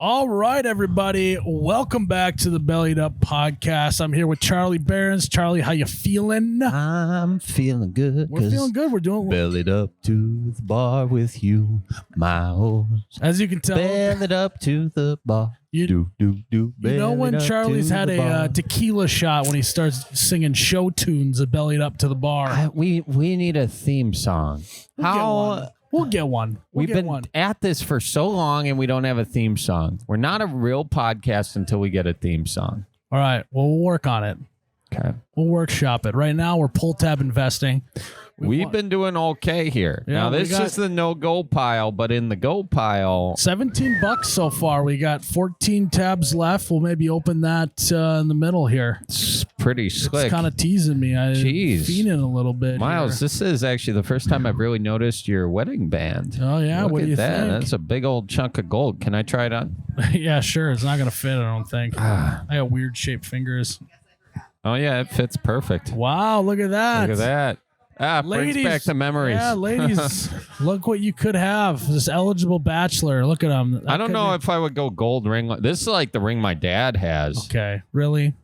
All right, everybody. Welcome back to the Bellied Up Podcast. I'm here with Charlie Behrens. Charlie, how you feeling? I'm feeling good. We're feeling good. We're doing bellied up to the bar with you, my horse. As you can tell, bellied up to the bar. You know when Charlie's had a tequila shot when he starts singing show tunes at Bellied Up to the bar. We need a theme song. We'll get one. We've been at this for so long and we don't have a theme song. We're not a real podcast until we get a theme song. All right. Well, we'll work on it. Okay. We'll workshop it. Right now, we're pull tab investing. We've been doing okay here. Yeah, now, this is the no-go pile, but in the go pile... $17 so far. We got 14 tabs left. We'll maybe open that in the middle here. It's pretty slick. It's kind of teasing me. I'm feeding a little bit. Miles, here. This is actually the first time I've really noticed your wedding band. Oh, yeah? Look what at do you that. think? That's a big old chunk of gold. Can I try it on? Yeah, sure. It's not going to fit, I don't think. I got weird shaped fingers. Oh, yeah, it fits perfect. Wow, look at that. Look at that. Ladies, brings back the memories. Yeah, ladies, look what you could have. This eligible bachelor. Look at him. I don't know if I would go gold ring. This is like the ring my dad has. Okay, really?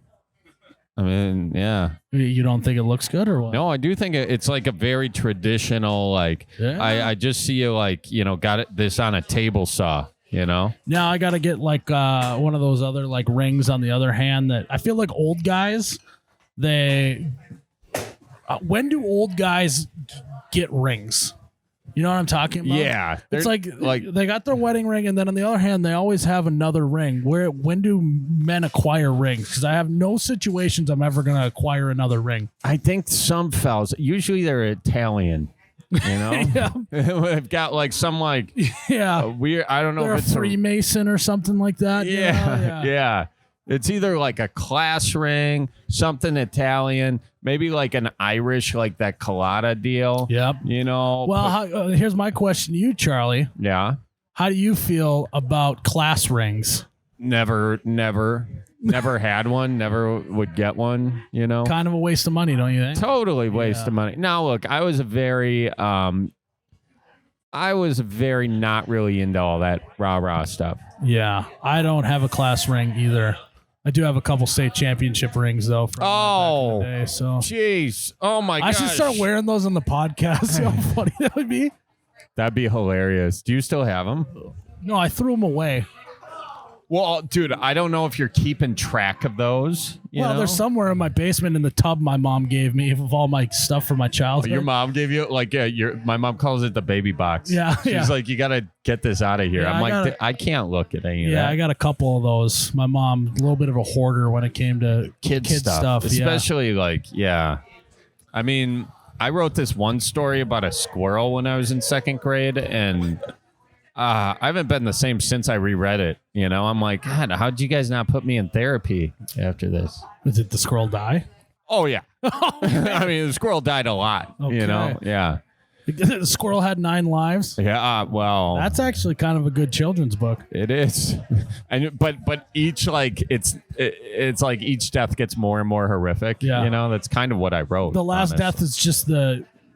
I mean, yeah. You don't think it looks good or what? No, I do think it's like a very traditional, like, yeah. I just see you like, got this on a table saw. Now I got to get like one of those other like rings on the other hand that I feel like old guys, when do old guys get rings? You know what I'm talking about? Yeah. It's like they got their wedding ring and then on the other hand, they always have another ring. When do men acquire rings? Because I have no situations I'm ever going to acquire another ring. I think some fellas, usually they're Italian. Yeah. They've got like some like weird. I don't know They're if it's a Freemason or something like that. Yeah. It's either like a class ring, something Italian, maybe like an Irish, like that colada deal. Yep. Well, here's my question to you, Charlie. Yeah. How do you feel about class rings? Never had one, never would get one, Kind of a waste of money, don't you think? Totally waste of money. Now, look, I was very not really into all that rah-rah stuff. Yeah, I don't have a class ring either. I do have a couple state championship rings, though. From back in the day, so. Jeez. Oh, my gosh. I should start wearing those on the podcast. See how funny that would be? That'd be hilarious. Do you still have them? No, I threw them away. Well, dude, I don't know if you're keeping track of those. They're somewhere in my basement in the tub my mom gave me of all my stuff from my childhood. Your mom gave you my mom calls it the baby box. Yeah, she's like, you gotta get this out of here. Yeah, I can't look at any of that. Yeah, I got a couple of those. My mom, a little bit of a hoarder when it came to kid stuff. Especially I mean, I wrote this one story about a squirrel when I was in second grade, and I haven't been the same since I reread it. I'm like, God, how'd you guys not put me in therapy after this? Did the squirrel die? Oh, yeah. I mean, the squirrel died a lot, Yeah. The squirrel had 9 lives? Yeah, well. That's actually kind of a good children's book. It is. But each, it's like each death gets more and more horrific. Yeah. That's kind of what I wrote. The last death is just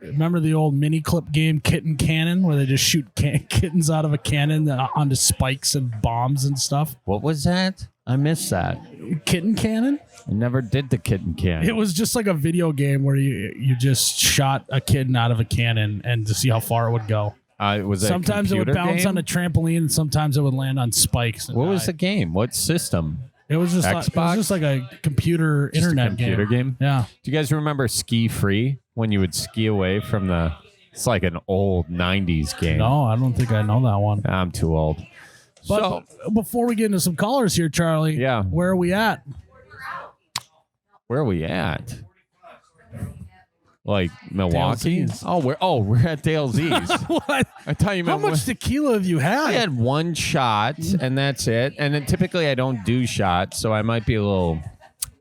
remember the old mini clip game Kitten Cannon where they just shoot kittens out of a cannon onto spikes and bombs and stuff? What was that? I missed that. Kitten Cannon? I never did the Kitten Cannon. It was just like a video game where you just shot a kitten out of a cannon and to see how far it would go. Sometimes it would bounce on a trampoline and sometimes it would land on spikes. What was the game? What system? It was just like a computer internet game. Yeah. Do you guys remember Ski Free when you would ski away from the? It's like an old 90s game. No, I don't think I know that one. I'm too old. But before we get into some callers here, Charlie, where are we at? Where are we at? Like Milwaukee? Dale Z's. We're at Dale Z's. What? I thought you meant how much tequila have you had? I had one shot and that's it. And then typically I don't do shots, so I might be a little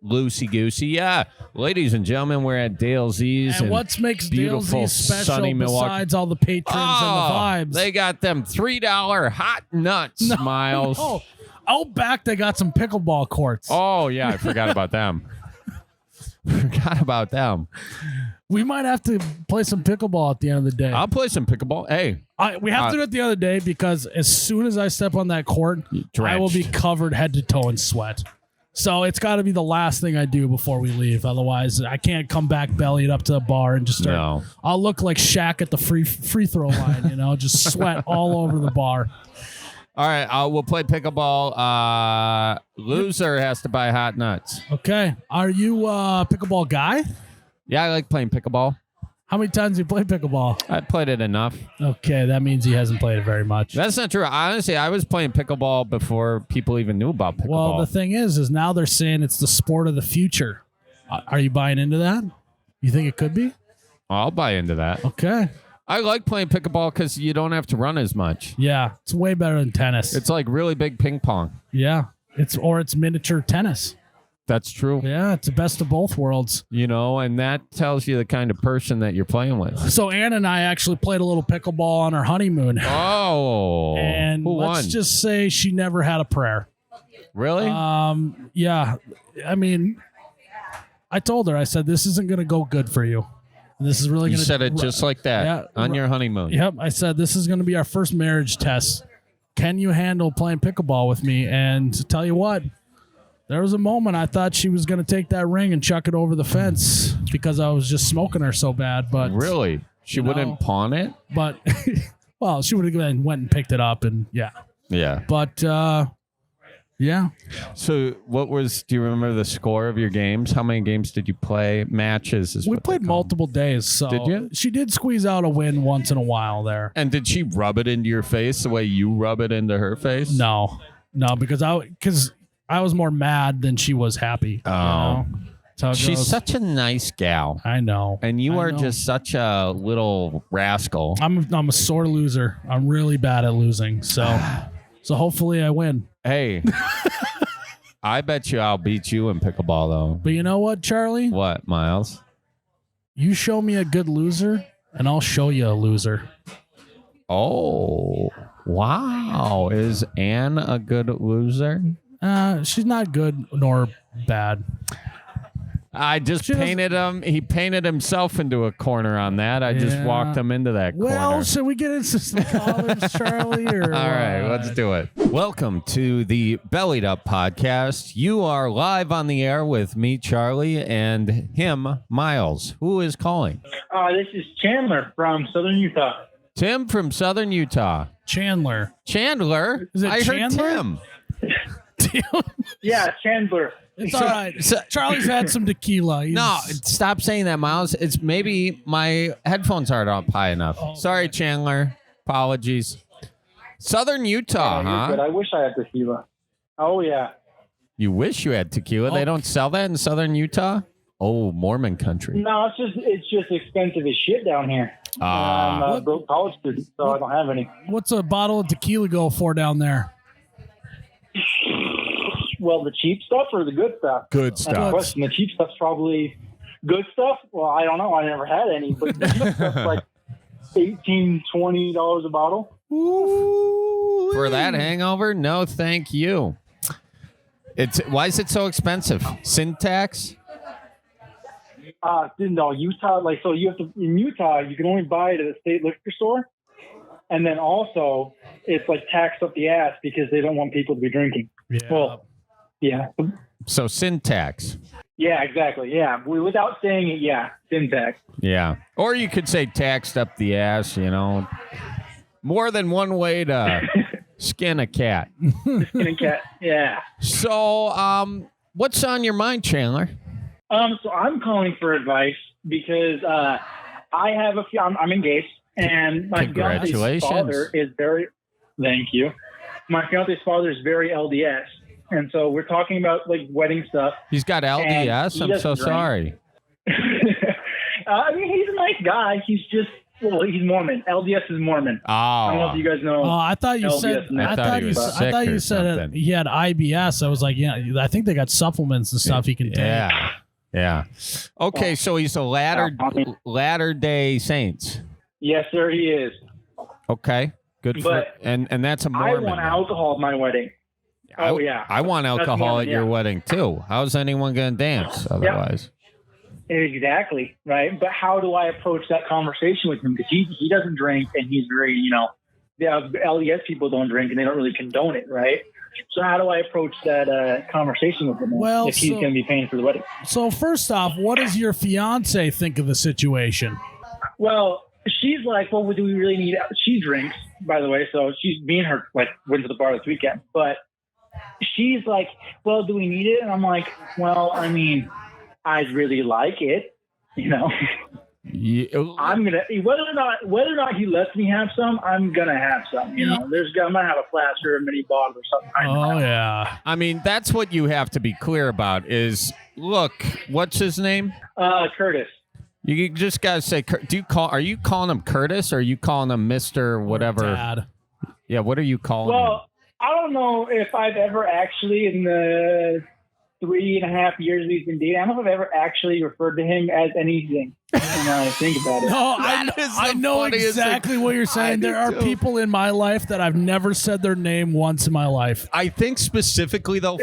loosey-goosey. Yeah, ladies and gentlemen, we're at Dale Z's. And what makes Dale Z's special sunny besides all the patrons and the vibes? They got them $3 hot nuts, Miles. No. Out back, they got some pickleball courts. Oh, yeah, I forgot about them. We might have to play some pickleball at the end of the day. I'll play some pickleball. Hey, We have to do it the other day because as soon as I step on that court, I will be covered head to toe in sweat. So it's got to be the last thing I do before we leave. Otherwise, I can't come back bellied up to the bar and just start. No. I'll look like Shaq at the free throw line, just sweat all over the bar. All right, we'll play pickleball. Loser has to buy hot nuts. Okay. Are you a pickleball guy? Yeah, I like playing pickleball. How many times do you play pickleball? I played it enough. Okay, that means he hasn't played it very much. That's not true. Honestly, I was playing pickleball before people even knew about pickleball. Well, the thing is now they're saying it's the sport of the future. Are you buying into that? You think it could be? I'll buy into that. Okay. I like playing pickleball because you don't have to run as much. Yeah, it's way better than tennis. It's like really big ping pong. Yeah, it's miniature tennis. That's true. Yeah, it's the best of both worlds. And that tells you the kind of person that you're playing with. So Ann and I actually played a little pickleball on our honeymoon. Oh. And who let's won? just say she never had a prayer. Really? Yeah. I mean, I told her, I said, this isn't going to go good for you. This is really going to... You said it just like that on your honeymoon. Yep. I said, this is going to be our first marriage test. Can you handle playing pickleball with me? And to tell you what, there was a moment I thought she was going to take that ring and chuck it over the fence because I was just smoking her so bad. But really? She wouldn't pawn it? But, well, she would have went and picked it up and yeah. Yeah. But, yeah. So do you remember the score of your games? How many games did you play? Matches? We played multiple days. So did you? She did squeeze out a win once in a while there. And did she rub it into your face the way you rub it into her face? No, because I was more mad than she was happy. Oh. She's such a nice gal. I know. And you are just such a little rascal. I'm a sore loser. I'm really bad at losing. So hopefully I win. Hey, I bet you I'll beat you in pickleball, though. But you know what, Charlie? What, Miles? You show me a good loser, and I'll show you a loser. Oh, wow. Is Ann a good loser? She's not good nor bad. I just painted him. He painted himself into a corner on that. I just walked him into that corner. Well, should we get into some callers, Charlie? Or all right, let's do it. Welcome to the Bellied Up podcast. You are live on the air with me, Charlie, and him, Miles. Who is calling? This is Chandler from Southern Utah. Tim from Southern Utah. Chandler. Is it I Chandler? Heard Tim. Yeah, Chandler. It's all right. Charlie's had some tequila. No, stop saying that, Miles. It's maybe my headphones aren't up high enough. Oh, sorry, Chandler. Apologies. Southern Utah, huh? Good. I wish I had tequila. Oh, yeah. You wish you had tequila? They don't sell that in Southern Utah? Oh, Mormon country. No, it's just expensive as shit down here. I'm a broke college student, so I don't have any. What's a bottle of tequila go for down there? Well, the cheap stuff or the good stuff? Good stuff. That's the question. The cheap stuff's probably good stuff. Well, I don't know. I never had any, but the cheap stuff's like $18, $20 a bottle. Ooh. For that hangover? No, thank you. Why is it so expensive? Syntax? No, Utah. So you have to in Utah. You can only buy it at a state liquor store, and then also it's taxed up the ass because they don't want people to be drinking. Yeah. Well, yeah. So syntax. Yeah, exactly. Yeah, without saying it, yeah, syntax. Yeah, or you could say taxed up the ass. More than one way to skin a cat. Skin a cat. Yeah. So, what's on your mind, Chandler? So I'm calling for advice because I have I'm engaged, and my fiance's father is very. Thank you. My fiance's father is very LDS, and so we're talking about wedding stuff. He's got LDS. I'm so sorry. I mean, he's a nice guy. He's just he's Mormon. LDS is Mormon. Oh. I don't know if you guys know. Oh, I thought you said. I thought you said he had IBS. I was like, yeah, I think they got supplements and stuff he can take. Yeah. Okay, so he's a Latter-day Saints. Yes, sir, he is. Okay, good. And that's a Mormon. I want alcohol at my wedding. I want alcohol at your wedding too. How's anyone going to dance otherwise? Exactly, right? But how do I approach that conversation with him? Because he doesn't drink, and he's very, the LDS people don't drink, and they don't really condone it, right? So how do I approach that conversation with him if he's going to be paying for the wedding? So first off, what does your fiance think of the situation? Well, she's like, well, do we really need it? She drinks, by the way, so me and her went to the bar this weekend. But she's like, well, do we need it? And I'm like, well, I mean, I'd really like it, Yeah. I'm gonna whether or not he lets me have some, I'm gonna have some. I'm gonna have a flask or a mini bottle or something. Oh yeah. I mean, that's what you have to be clear about. Is look, what's his name? Curtis. You just gotta say, are you calling him Curtis or are you calling him Mr. whatever? Dad. Yeah, what are you calling him? Well, I don't know if I've ever actually in the 3.5 years we've been dating, I don't know if I've ever actually referred to him as anything. Now I think about it. No, I know exactly what you're saying. There are people in my life that I've never said their name once in my life. I think specifically though,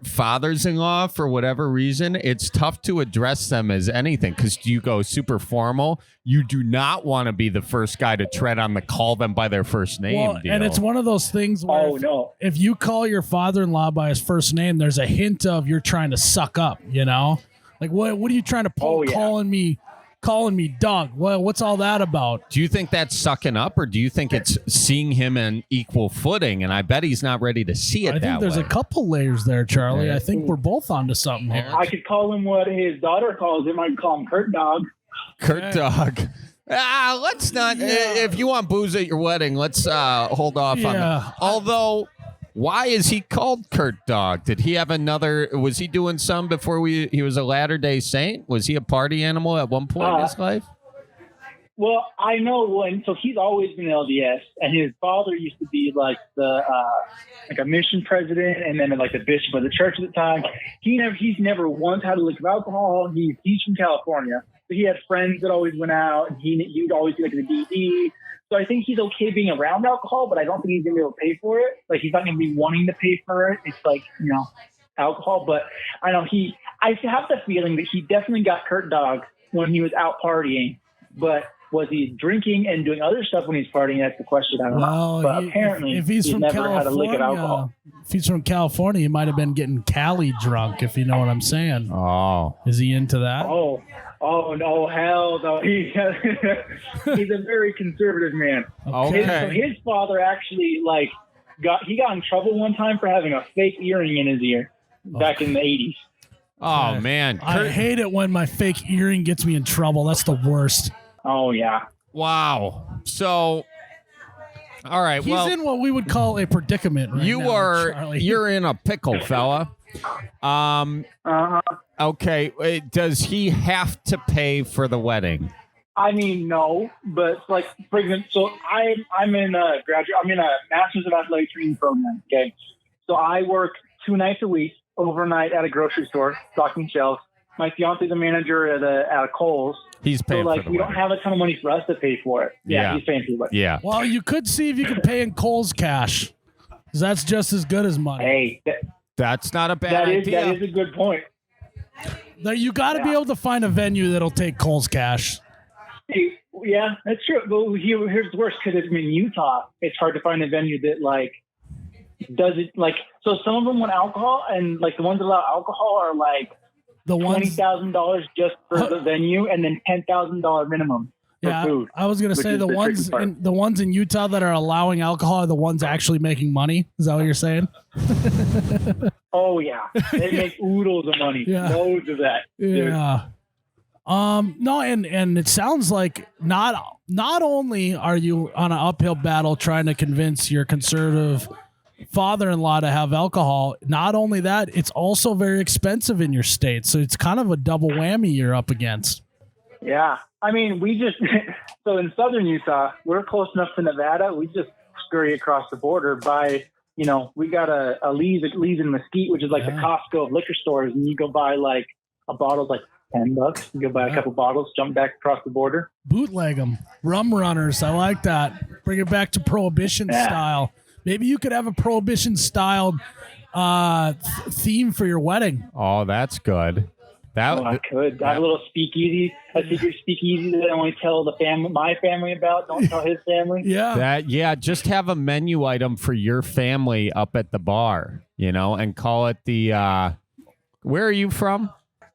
fathers-in-law, for whatever reason, it's tough to address them as anything because you go super formal. You do not want to be the first guy to tread on the call them by their first name deal. And it's one of those things where if you call your father-in-law by his first name, there's a hint of you're trying to suck up, Like what are you trying to pull calling me Doug? Well, what's all that about? Do you think that's sucking up or do you think it's seeing him in equal footing? And I bet he's not ready to see it that way. I think there's a couple layers there, Charlie. I think we're both onto something here. I could call him what his daughter calls him. I could call him Kurt Dog. Kurt Dog. Let's not. If you want booze at your wedding, let's hold off on that. Although, why is he called Kurt Dog? Did he have another? Was he doing some before he was a Latter-day Saint? Was he a party animal at one point in his life? Well, I know one. So he's always been LDS, and his father used to be like a mission president, and then like the bishop of the church at the time. He's never once had a lick of alcohol. He's from California, so he had friends that always went out, and he'd always be like the DD. So I think he's okay being around alcohol, but I don't think he's gonna be able to pay for it. Like he's not gonna be wanting to pay for it. It's like alcohol, but I know I have the feeling that he definitely got Kurt Dog when he was out partying, but was he drinking and doing other stuff when he's partying? That's the question. I don't know. But apparently, if he's from never California, had a lick of alcohol. If he's from California, he might have been getting Cali drunk, if you know what I'm saying. Oh. Is he into that? Oh no, hell no. He's a very conservative man. Okay. His father actually got in trouble one time for having a fake earring in his ear back in the 80s. Oh man. I hate it when my fake earring gets me in trouble. That's the worst. Oh yeah. Wow. So all right. He's in what we would call a predicament right now, Charlie. You're in a pickle, fella. Okay. Does he have to pay for the wedding? I mean, no, but for example, so I'm in a Master's of Athletic Training program. Okay. So I work 2 nights a week, overnight at a grocery store, stocking shelves. My fiance's a manager at a Kohl's. He's paying for the wedding. We don't have a ton of money for us to pay for it. Yeah. He's paying for the wedding. Yeah. Well, you could see if you can pay in Kohl's cash. Because that's just as good as money. Hey, that's not a bad idea. That is a good point. Now, you got to be able to find a venue that'll take Kohl's cash. Yeah, that's true. But here's the worst, because in Utah, it's hard to find a venue that does it So some of them want alcohol, and the ones that allow alcohol are $20,000 just for the venue, and then $10,000 minimum for food. I was gonna say the ones in Utah that are allowing alcohol are the ones actually making money. Is that what you're saying? Oh yeah, they make oodles of money. Loads of that. Yeah. No, and it sounds like not only are you on an uphill battle trying to convince your conservative father-in-law to have alcohol, not only that, it's also very expensive in your state. So it's kind of a double whammy you're up against. Yeah. I mean, so in southern Utah, we're close enough to Nevada. We just scurry across the border by, we got a Lee's in Mesquite, which is the Costco of liquor stores. And you go buy a bottle's $10. You go buy a couple bottles, jump back across the border. Bootleg them. Rum runners. I like that. Bring it back to Prohibition style. Maybe you could have a Prohibition-styled theme for your wedding. Oh, that's good. I could. I have a little speakeasy, a secret speakeasy that I only tell my family about. Don't tell his family. Just have a menu item for your family up at the bar, and call it the. Where are you from?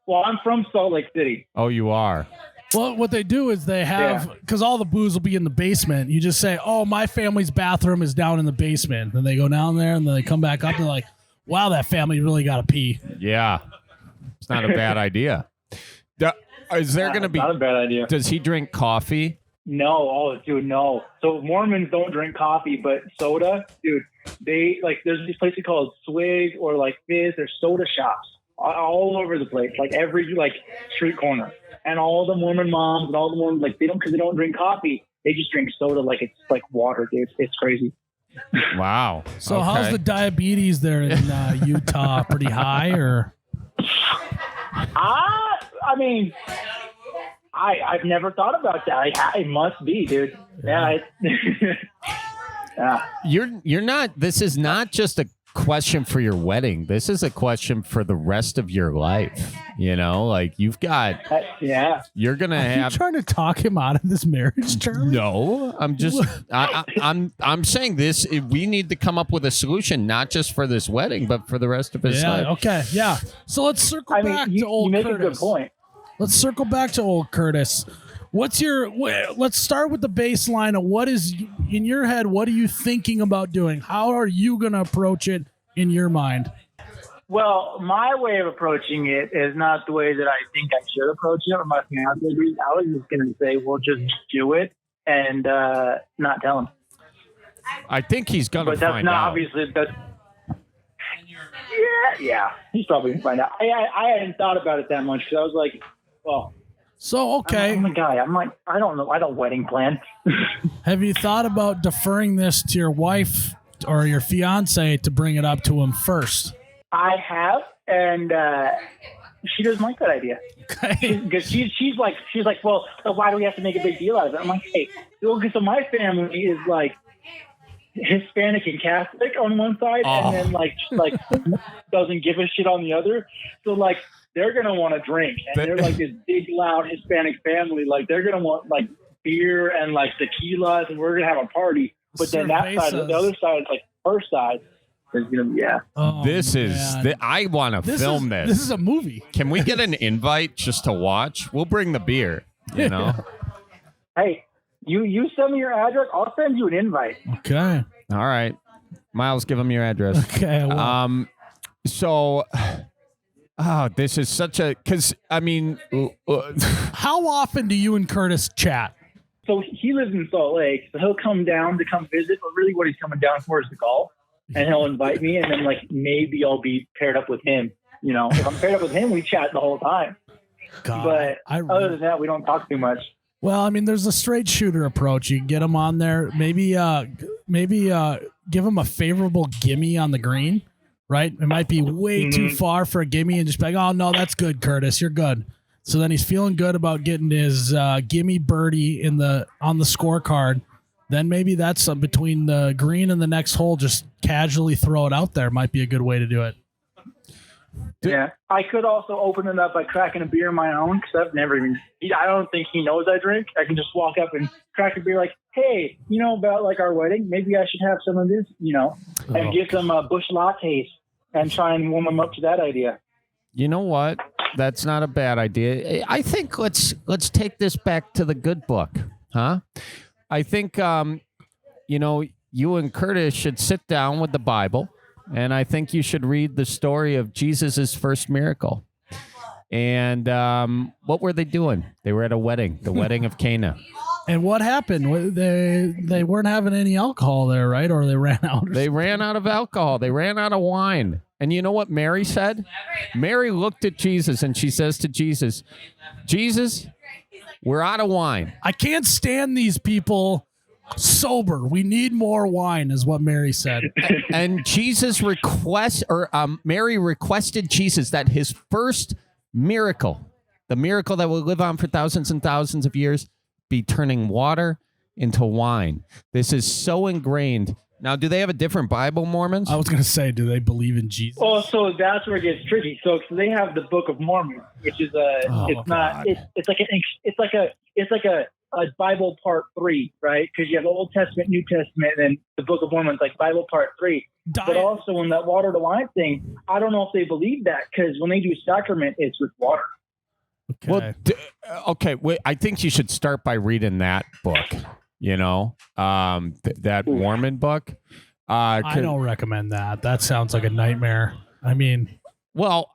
Well, I'm from Salt Lake City. Oh, you are. Well, what they do is they have, because all the booze will be in the basement. You just say, "Oh, my family's bathroom is down in the basement." Then they go down there and then they come back up and they're like, "Wow, that family really got to pee." Yeah, it's not a bad idea. Is there going to be? Not a bad idea. Does he drink coffee? No, dude, no. So Mormons don't drink coffee, but soda, dude. They there's these places called Swig or Fizz. There's soda shops all over the place, every street corner. And all the Mormon moms and all the Mormons, because they don't drink coffee, they just drink soda like it's like water, dude. It's crazy. Wow. So how's the diabetes there in Utah? Pretty high, or? I mean, I've never thought about that. It must be, dude. Yeah. You're not. This is not just a question for your wedding. This is a question for the rest of your life. You've got. You're gonna have. You trying to talk him out of this marriage, Charlie? No, I'm just. I'm saying this. We need to come up with a solution, not just for this wedding, but for the rest of his life. Okay. Yeah. So let's circle back to old Curtis. You make a good point. Let's circle back to old Curtis. Let's start with the baseline of what is in your head. What are you thinking about doing? How are you going to approach it in your mind? Well, my way of approaching it is not the way that I think I should approach it. Or my fiance agrees. I was just going to say, well, just do it and not tell him. I think he's going to find out. But that's not obviously. Yeah. He's probably going to find out. I hadn't thought about it that much because I was like, well. So, okay. I'm a guy. I'm like, I don't know. I don't wedding plan. Have you thought about deferring this to your wife or your fiance to bring it up to him first? I have, and she doesn't like that idea. Okay. Because she's like, well, why do we have to make a big deal out of it? I'm like, hey, so my family is Hispanic and Catholic on one side, and then doesn't give a shit on the other. So they're going to want to drink. And they're this big, loud Hispanic family. They're going to want beer and tequilas, and we're going to have a party. But then that side, the other side, her side, is going to be, I want to film this. This is a movie. Can we get an invite just to watch? We'll bring the beer, Hey, you send me your address. I'll send you an invite. Okay. All right. Miles, give him your address. Okay. Well. So... Oh, this is such a... Because, I mean... How often do you and Curtis chat? So he lives in Salt Lake, so he'll come down to come visit, but really what he's coming down for is the golf. And he'll invite me, and then maybe I'll be paired up with him. If I'm paired up with him, we chat the whole time. God, but other than that, we don't talk too much. Well, I mean, there's a straight shooter approach. You can get him on there. Maybe give him a favorable gimme on the green. Right? It might be way too far for a gimme and just be like, oh, no, that's good, Curtis. You're good. So then he's feeling good about getting his gimme birdie on the scorecard. Then maybe that's between the green and the next hole, just casually throw it out there. Might be a good way to do it. Yeah. I could also open it up by cracking a beer of my own because I've never even – I don't think he knows I drink. I can just walk up and crack a beer hey, about our wedding? Maybe I should have some of this, and get some Busch lattes. And try and warm them up to that idea. You know what? That's not a bad idea. I think let's take this back to the good book, huh? I think you and Curtis should sit down with the Bible, and I think you should read the story of Jesus' first miracle. And what were they doing? They were at a wedding, the wedding of Cana. And what happened? They weren't having any alcohol there, right? Or they ran out? They ran out of alcohol. They ran out of wine. And you know what Mary said? Mary looked at Jesus and she says to Jesus, Jesus, we're out of wine. I can't stand these people sober. We need more wine, is what Mary said. And Mary requested Jesus that his first miracle, the miracle that will live on for thousands and thousands of years, be turning water into wine. This is so ingrained Now, do they have a different Bible, Mormons? I was going to say, do they believe in Jesus? Oh, so that's where it gets tricky. So they have the Book of Mormon, which is it's like a Bible part 3, right? Because you have the Old Testament, New Testament, and the Book of Mormon is like Bible part 3. But also in that water to wine thing, I don't know if they believe that, because when they do sacrament, it's with water. Okay. Well, wait, I think you should start by reading that book. You know, that Mormon book. I don't recommend that. That sounds like a nightmare. I mean, oh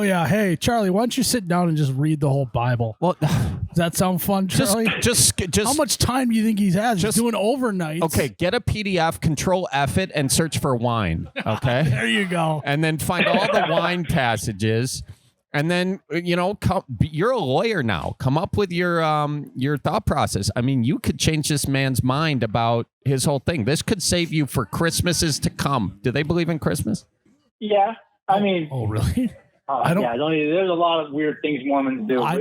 yeah. Hey, Charlie, why don't you sit down and just read the whole Bible? Well, does that sound fun, Charlie? Just how much time do you think he has? He's doing overnights. Okay, get a PDF, Control F it, and search for wine. Okay, there you go. And then find all the wine passages. And then, you're a lawyer now. Come up with your thought process. I mean, you could change this man's mind about his whole thing. This could save you for Christmases to come. Do they believe in Christmas? Yeah. I mean. Oh, really? There's a lot of weird things Mormons do. I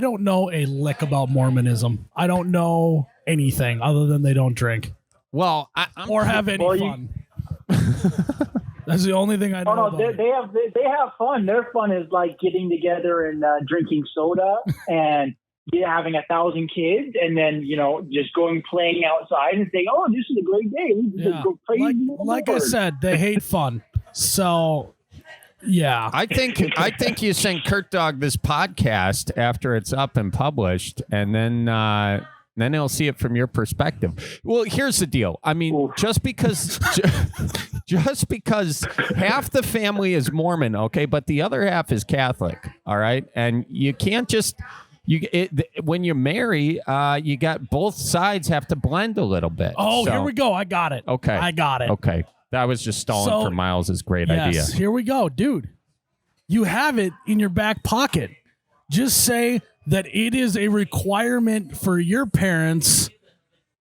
don't know a lick about Mormonism. I don't know anything other than they don't drink. Well, or have any fun. That's the only thing I know. Oh, no, they have fun. Their fun is like getting together and drinking soda and having 1,000 kids, and then just playing outside and saying, "Oh, this is a great day. We just go crazy." Like I said, they hate fun. So, yeah, I think you send Kurt Dog this podcast after it's up and published, and then he'll see it from your perspective. Well, here's the deal. I mean, just because half the family is Mormon, okay, but the other half is Catholic, all right? And you can't just when you marry, you got both sides have to blend a little bit. Oh, here we go. I got it. Okay. I got it. Okay. That was just stalling for Miles' great idea. Here we go, dude. You have it in your back pocket. Just say that it is a requirement for your parents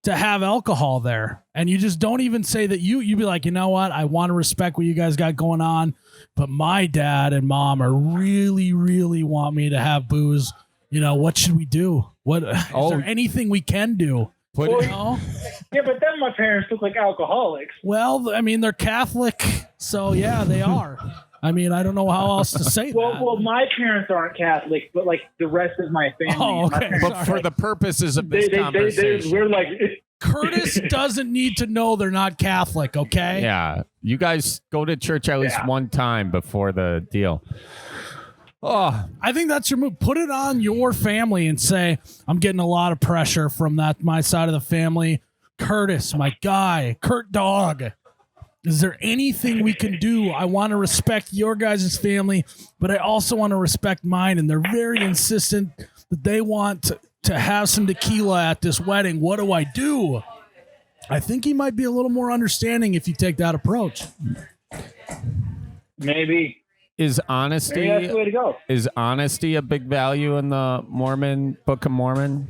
to have alcohol there. And you just don't even say that you be like, you know what? I want to respect what you guys got going on, but my dad and mom are really, really want me to have booze. What should we do? Is there anything we can do? Yeah, but then my parents look like alcoholics. Well, I mean, they're Catholic, so yeah, they are. I mean, I don't know how else to say that. Well, my parents aren't Catholic, but like the rest of my family. Oh, okay. But for the purposes of this conversation, we're like. Curtis doesn't need to know they're not Catholic, okay? Yeah. You guys go to church at least one time before the deal. Oh, I think that's your move. Put it on your family and say, I'm getting a lot of pressure from my side of the family. Curtis, my guy, Kurt Dog. Is there anything we can do? I want to respect your guys' family, but I also want to respect mine. And they're very insistent that they want to have some tequila at this wedding. What do I do? I think he might be a little more understanding if you take that approach. Maybe. Is honesty that's the way to go. Is honesty a big value in the Mormon Book of Mormon?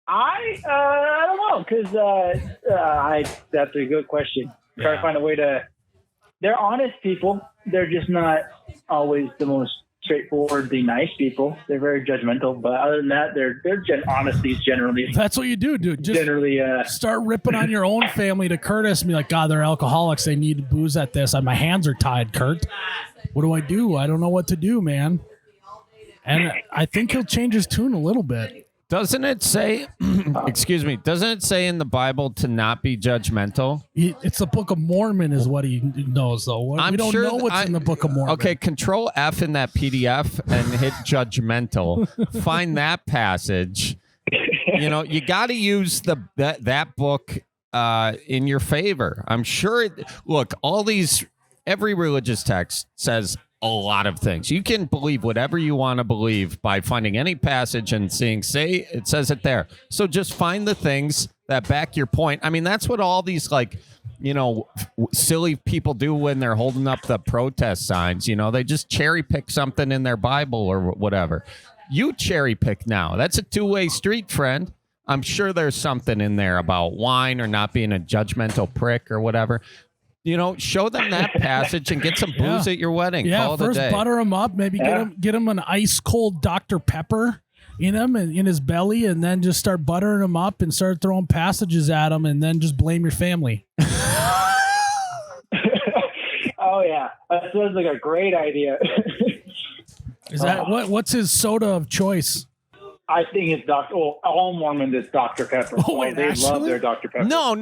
I don't know, because that's a good question. Try to find a way to. They're honest people. They're just not always the most straightforwardly nice people. They're very judgmental, but other than that, they're honesty generally. That's what you do, dude. Just generally start ripping on your own family to Curtis and be like, God, they're alcoholics. They need booze at this. My hands are tied, Kurt. What do I do? I don't know what to do, man. And I think he'll change his tune a little bit. Doesn't it say, excuse me, doesn't it say in the Bible to not be judgmental? It's the Book of Mormon is what he knows, though. We don't know what's in the Book of Mormon. Okay, Control F in that PDF and hit judgmental. Find that passage. You got to use that book in your favor. I'm sure. Look, every religious text says a lot of things. You can believe whatever you want to believe by finding any passage and say it says it there. So just find the things that back your point. I mean, that's what all these silly people do when they're holding up the protest signs. They just cherry pick something in their Bible or whatever. You cherry pick now. That's a two-way street, friend. I'm sure there's something in there about wine or not being a judgmental prick or whatever. Show them that passage and get some booze at your wedding. Yeah, Call first it a day. butter them up. Maybe get them an ice cold Dr. Pepper. in him and in his belly, and then just start buttering him up and start throwing passages at him, and then just blame your family. Oh yeah, that sounds like a great idea. Is that what's his soda of choice? I think it's all Mormons is Dr. Pepper. Oh, wait, they actually? love their Dr. Pepper. No.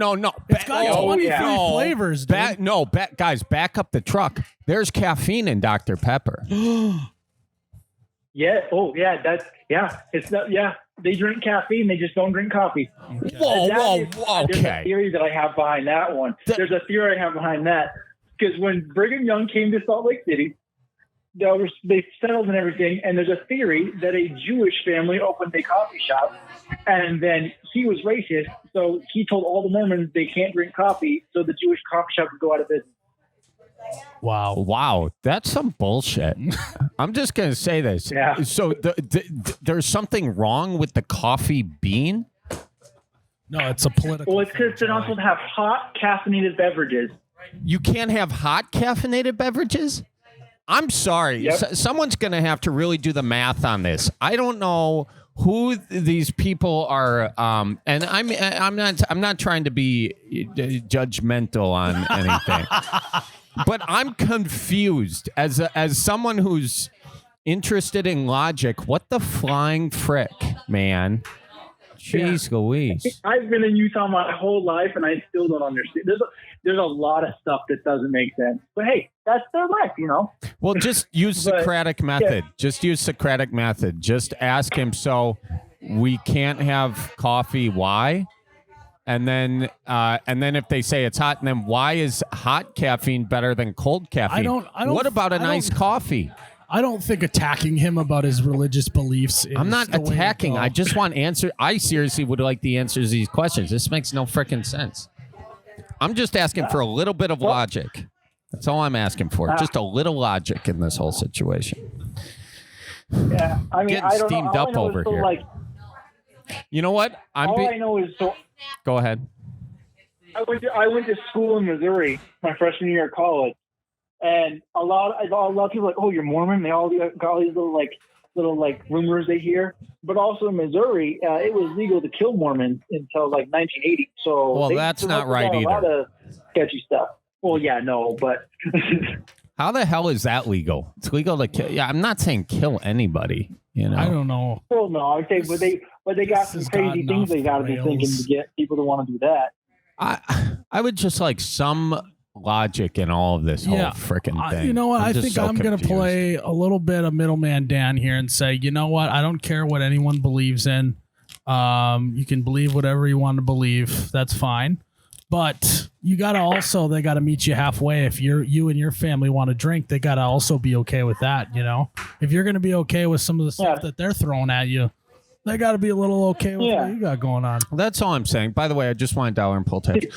It's got 23 flavors. Guys, back up the truck. There's caffeine in Dr. Pepper. Yeah. Oh, yeah. It's not. Yeah. They drink caffeine. They just don't drink coffee. Okay. Whoa. There's a theory that I have behind that one. There's a theory I have behind that because when Brigham Young came to Salt Lake City, they settled and everything, and there's a theory that a Jewish family opened a coffee shop, and then he was racist, so he told all the Mormons they can't drink coffee, so the Jewish coffee shop would go out of business. Wow, that's some bullshit. I'm just gonna say this. Yeah. So there's something wrong with the coffee bean? No, it's a political. Well, it's because they're not supposed to have hot caffeinated beverages. You can't have hot caffeinated beverages? I'm sorry. Yep. Someone's going to have to really do the math on this. I don't know who these people are, and I'm not trying to be judgmental on anything, but I'm confused as someone who's interested in logic. What the flying frick, man? Jeez Louise. I've been in Utah my whole life, and I still don't understand. There's a lot of stuff that doesn't make sense. But hey, that's their life, you know? Well, just use Socratic method. Yeah. Just use Socratic method. Just ask him, so we can't have coffee, why? And then if they say it's hot, and then why is hot caffeine better than cold caffeine? What about a nice coffee? I don't think attacking him about his religious beliefs is I'm not attacking. I just want answer. I seriously would like the answers to these questions. This makes no freaking sense. I'm just asking for a little bit of logic. That's all I'm asking for. Just a little logic in this whole situation. Yeah, I mean, getting steamed up over here. You know what? I know is Go ahead. I went to school in Missouri my freshman year of college. And a lot of people are like, oh, you're Mormon. They all got all these little rumors they hear. But also in Missouri, it was legal to kill Mormons until 1980. So that's not right either. A lot of sketchy stuff. Well, yeah, no, but how the hell is that legal? It's legal to kill. Yeah, I'm not saying kill anybody. You know, I don't know. Well, no, I say, but they got some crazy things they got to be thinking to get people to want to do that. I would just like some logic in all of this whole freaking thing. You know what? I think I'm going to play a little bit of middleman Dan here and say, you know what? I don't care what anyone believes in. You can believe whatever you want to believe. That's fine. But you got to they got to meet you halfway. If you and your family want to drink, they got to also be okay with that. You know, if you're going to be okay with some of the stuff that they're throwing at you, they got to be a little okay with what you got going on. That's all I'm saying. By the way, I just want $1 and pull tips.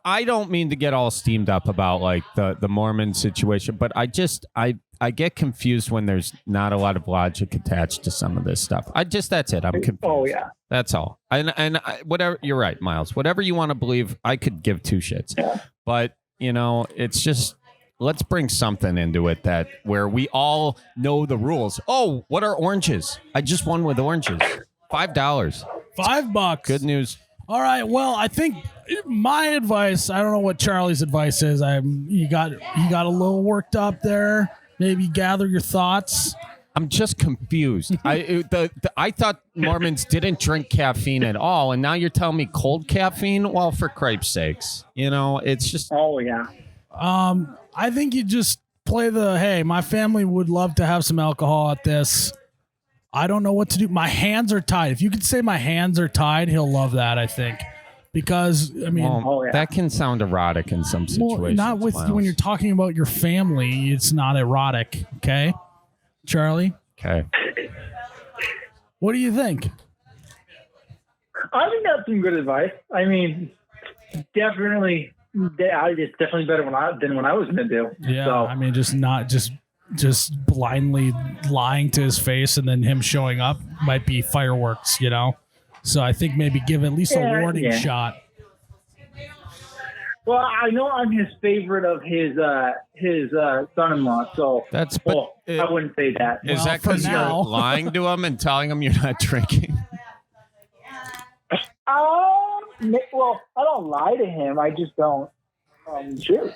I don't mean to get all steamed up about the Mormon situation, but I get confused when there's not a lot of logic attached to some of this stuff. That's it. I'm confused. Oh yeah. That's all. And whatever. You're right, Miles. Whatever you want to believe, I could give two shits. Yeah. But it's just let's bring something into it where we all know the rules. Oh, what are oranges? I just won with oranges. $5. $5. Good news. All right. Well, I think my advice, I don't know what Charlie's advice is. You got a little worked up there. Maybe gather your thoughts. I'm just confused. I thought Mormons didn't drink caffeine at all, and now you're telling me cold caffeine? Well, for cripe's sakes. It's just... Oh, yeah. I think you just play hey, my family would love to have some alcohol at this. I don't know what to do. My hands are tied. If you could say my hands are tied, he'll love that, I think. Because, I mean... that can sound erotic in some situations. Not when you're talking about your family, it's not erotic, okay? Charlie? Okay. What do you think? I think that's some good advice. I mean, definitely... It's definitely better than when I was going to do. Yeah, so. I mean, just blindly lying to his face and then him showing up might be fireworks, So I think maybe give at least a warning shot. Well, I know I'm his favorite of his son-in-law, so I wouldn't say that. Is that because you're lying to him and telling him you're not drinking? Well, I don't lie to him. I just don't drink.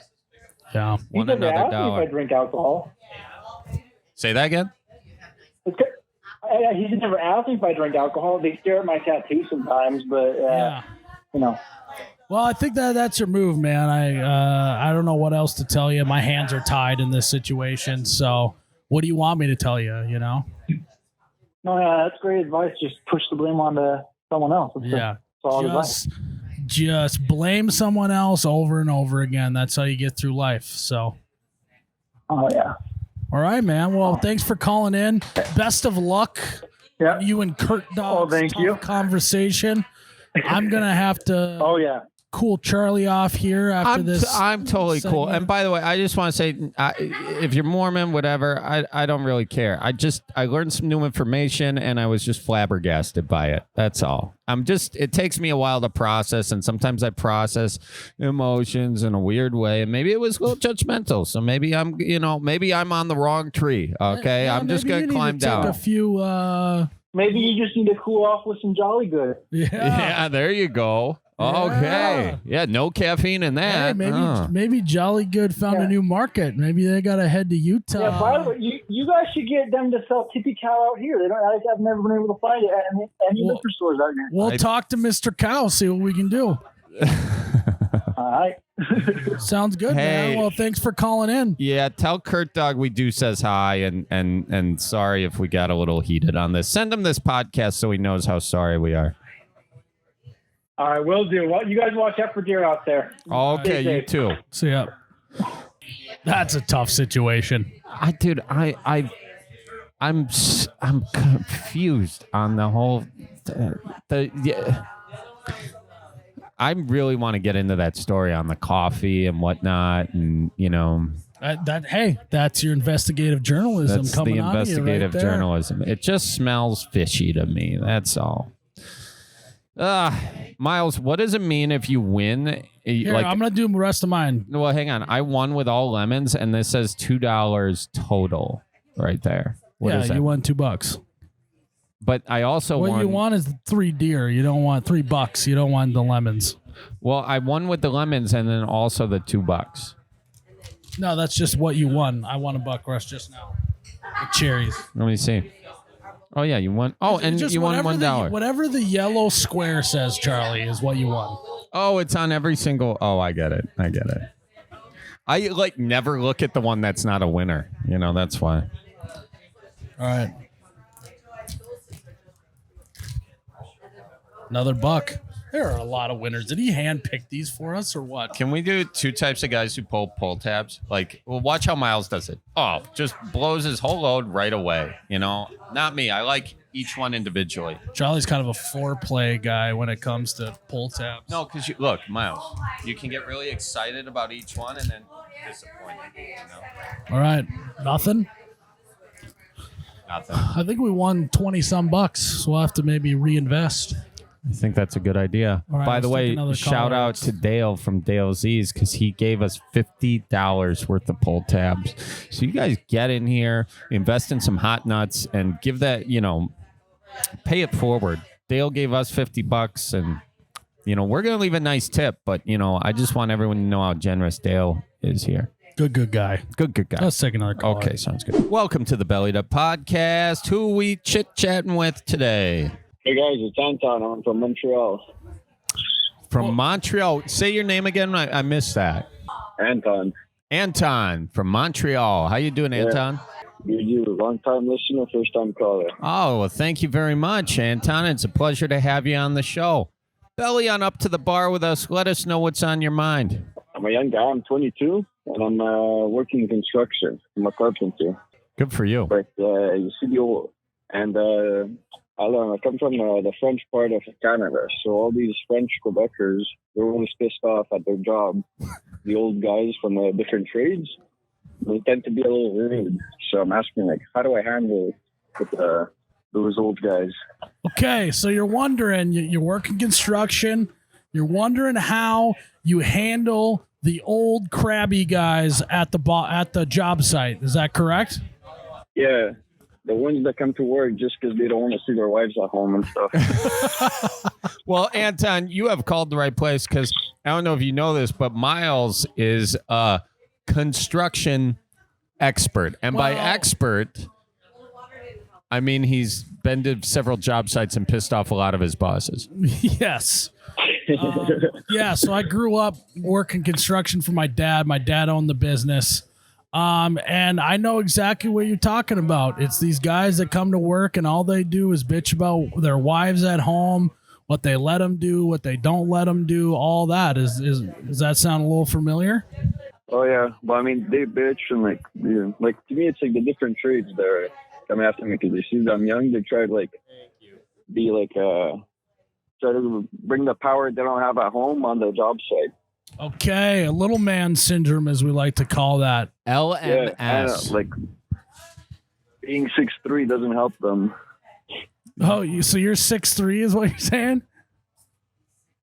Yeah. He never asked me if I drink alcohol. Say that again? He's never asked me if I drink alcohol. They stare at my tattoo sometimes, but you know. Well, I think that's your move, man. I don't know what else to tell you. My hands are tied in this situation. So, what do you want me to tell you? You know? No, that's great advice. Just push the blame onto someone else. Just blame someone else over and over again. That's how you get through life. So. Oh yeah. All right, man. Well, thanks for calling in. Best of luck. Yeah. You and Kurt Dog's conversation. I'm gonna have to. Oh yeah. Cool Charlie off here after this. I'm totally cool. And by the way, I just want to say, if you're Mormon, whatever, I don't really care. I learned some new information and I was just flabbergasted by it. That's all. It takes me a while to process, and sometimes I process emotions in a weird way, and maybe it was a little judgmental. So maybe I'm on the wrong tree. Okay, yeah, I'm just gonna climb down. Take a few. Maybe you just need to cool off with some Jolly Good. Yeah, there you go. Okay. Yeah, no caffeine in that. Hey, maybe Jolly Good found a new market. Maybe they got to head to Utah. Yeah, by the way, you guys should get them to sell Tippy Cow out here. I've never been able to find it at any liquor stores out here. We'll talk to Mr. Cow, see what we can do. All right. Sounds good, man. Well, thanks for calling in. Yeah, tell Kurt Dog we do says hi, and sorry if we got a little heated on this. Send him this podcast so he knows how sorry we are. All right, will do. Well, you guys watch out for deer out there. Okay, you too. See ya. That's a tough situation. I'm confused on the whole. I really want to get into that story on the coffee and whatnot, and that's your investigative journalism. That's coming the investigative journalism. It just smells fishy to me. That's all. Miles, what does it mean if you win? Here, I'm going to do the rest of mine. Well, hang on. I won with all lemons, and this says $2 total right there. What is that? You won $2. But I also won. What you want is 3 deer. You don't want $3. You don't want the lemons. Well, I won with the lemons and then also the $2. No, that's just what you won. I won $1 rush just now. The cherries. Let me see. Oh, yeah, you won. Oh, and you won $1. Whatever the yellow square says, Charlie, is what you won. Oh, it's on every single. Oh, I get it. I never look at the one that's not a winner. That's why. All right. Another $1. There are a lot of winners. Did he handpick these for us or what? Can we do 2 types of guys who pull tabs? Watch how Miles does it. Oh, just blows his whole load right away. Not me. I like each one individually. Charlie's kind of a foreplay guy when it comes to pull tabs. No, because look, Miles, you can get really excited about each one and then disappointed. All right. Nothing? Nothing. I think we won 20-some bucks, so we'll have to maybe reinvest. I think that's a good idea. Right, by the way, shout out to Dale from Dale Z's because he gave us $50 worth of pull tabs. So you guys get in here, invest in some hot nuts, and give that, pay it forward. Dale gave us $50, and we're gonna leave a nice tip, but I just want everyone to know how generous Dale is here. Good guy. Good guy. Let's take another call. Okay, sounds good. Welcome to the Bellied Up Podcast. Who we chit-chatting with today? Hey guys, it's Anton. I'm from Montreal. From Montreal. Say your name again. I missed that. Anton. Anton from Montreal. How you doing, Anton? You long time listener, first time caller. Oh, well, thank you very much, Anton. It's a pleasure to have you on the show. Belly on up to the bar with us. Let us know what's on your mind. I'm a young guy. I'm 22, and I'm working in construction. I'm a carpenter. Good for you. But you see the old, and I come from the French part of Canada, so all these French Quebecers, they're always pissed off at their job. The old guys from different trades, they tend to be a little rude. So I'm asking, how do I handle with those old guys? Okay, so you're wondering, you work in construction, You're wondering how you handle the old crabby guys at the job site. Is that correct? Yeah. The ones that come to work just because they don't want to see their wives at home and stuff. Well, Anton, you have called the right place because I don't know if you know this, but Miles is a construction expert. And by expert, I mean he's been to several job sites and pissed off a lot of his bosses. Yes. So I grew up working construction for my dad. My dad owned the business. And I know exactly what you're talking about. It's these guys that come to work and all they do is bitch about their wives at home, what they let them do, what they don't let them do, all that. Does that sound a little familiar? Oh yeah, but I mean they bitch and like to me it's like the different trades there come after me because they see that I'm young. They try to like be like try to bring the power they don't have at home on the job site. Okay, a little man syndrome, as we like to call that. LMS. Yeah, like being 6'3" doesn't help them. Oh, so you're 6'3" is what you're saying?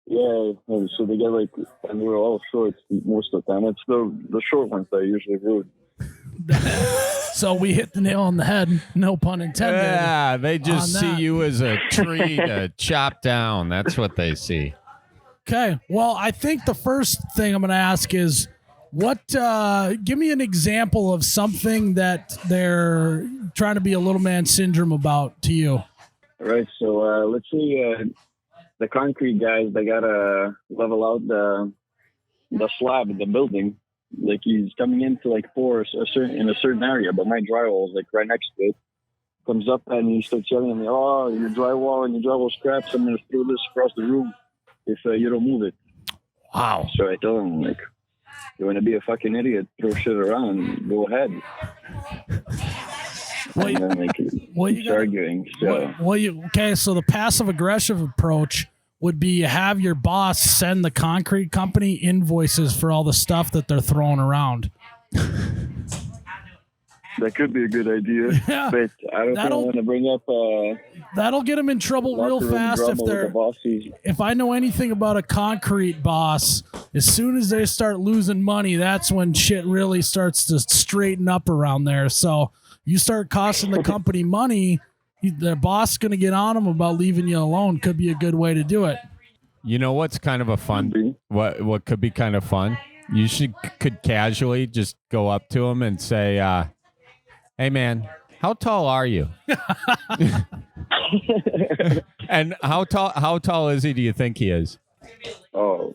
Yeah, and so they get like, and we're all short most of the time. It's the short ones that are usually rude. So we hit the nail on the head, no pun intended. Yeah, they just see you as a tree to chop down. That's what they see. Okay, well, I think the first thing I'm going to ask is, give me an example of something that they're trying to be a little man syndrome about to you. All right, so let's say the concrete guys, they got to level out the slab of the building. Like he's coming into like pour in a certain area, but my drywall is like right next to it. Comes up and he starts yelling at me, "Oh, your drywall and your drywall scraps, I'm going to throw this across the room if you don't move it." Wow. So I tell him, like, you want to be a fucking idiot, throw shit around, go ahead. And then, like, keeps arguing. So. So the passive-aggressive approach would be have your boss send the concrete company invoices for all the stuff that they're throwing around. That could be a good idea, but I don't want to bring up. That'll get them in trouble real fast if I know anything about a concrete boss. As soon as they start losing money, that's when shit really starts to straighten up around there. So you start costing the company money, the boss is going to get on them about leaving you alone. Could be a good way to do it. You know what's kind of a fun? What could be kind of fun? You could casually just go up to him and say, "Hey man, how tall are you?" And how tall is he? Do you think he is? Oh,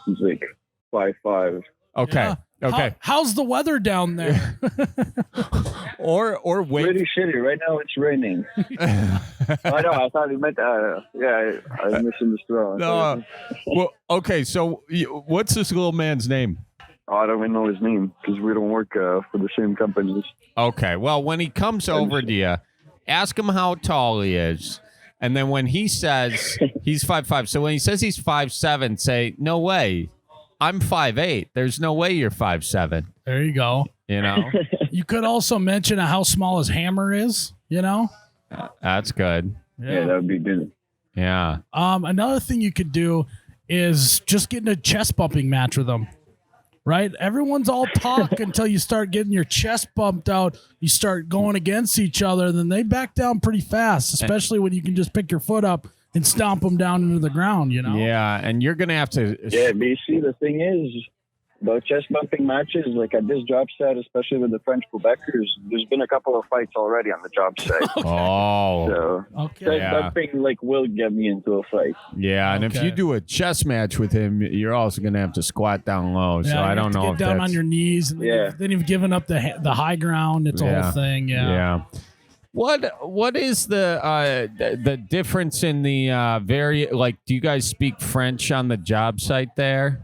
he's like 5'5". Okay. Yeah. Okay. How's the weather down there? or wait. Pretty shitty. Right now it's raining. I know. I thought he meant. I misunderstood. No. Well, okay. So, what's this little man's name? Oh, I don't even know his name because we don't work for the same companies. Okay. Well, when he comes over to you, ask him how tall he is. And then when he says he's 5'5", so when he says he's 5'7", say, "No way. I'm 5'8". There's no way you're 5'7". There you go. You know? You could also mention how small his hammer is, you know? That's good. Yeah, that would be good. Yeah. Another thing you could do is just get in a chest bumping match with them. Right? Everyone's all talk until you start getting your chest bumped out. You start going against each other, then they back down pretty fast, especially when you can just pick your foot up and stomp them down into the ground, you know? Yeah, and you're going to have to... Yeah, but you see, the thing is, about chest bumping matches, like at this job site, especially with the French Quebecers, there's been a couple of fights already on the job site. Oh. So okay. That thing like will get me into a fight. Yeah, and if you do a chess match with him, you're also going to have to squat down low. So I don't know if get down on your knees. And then you've given up the high ground. It's a whole thing. Yeah. What is the difference in the do you guys speak French on the job site there?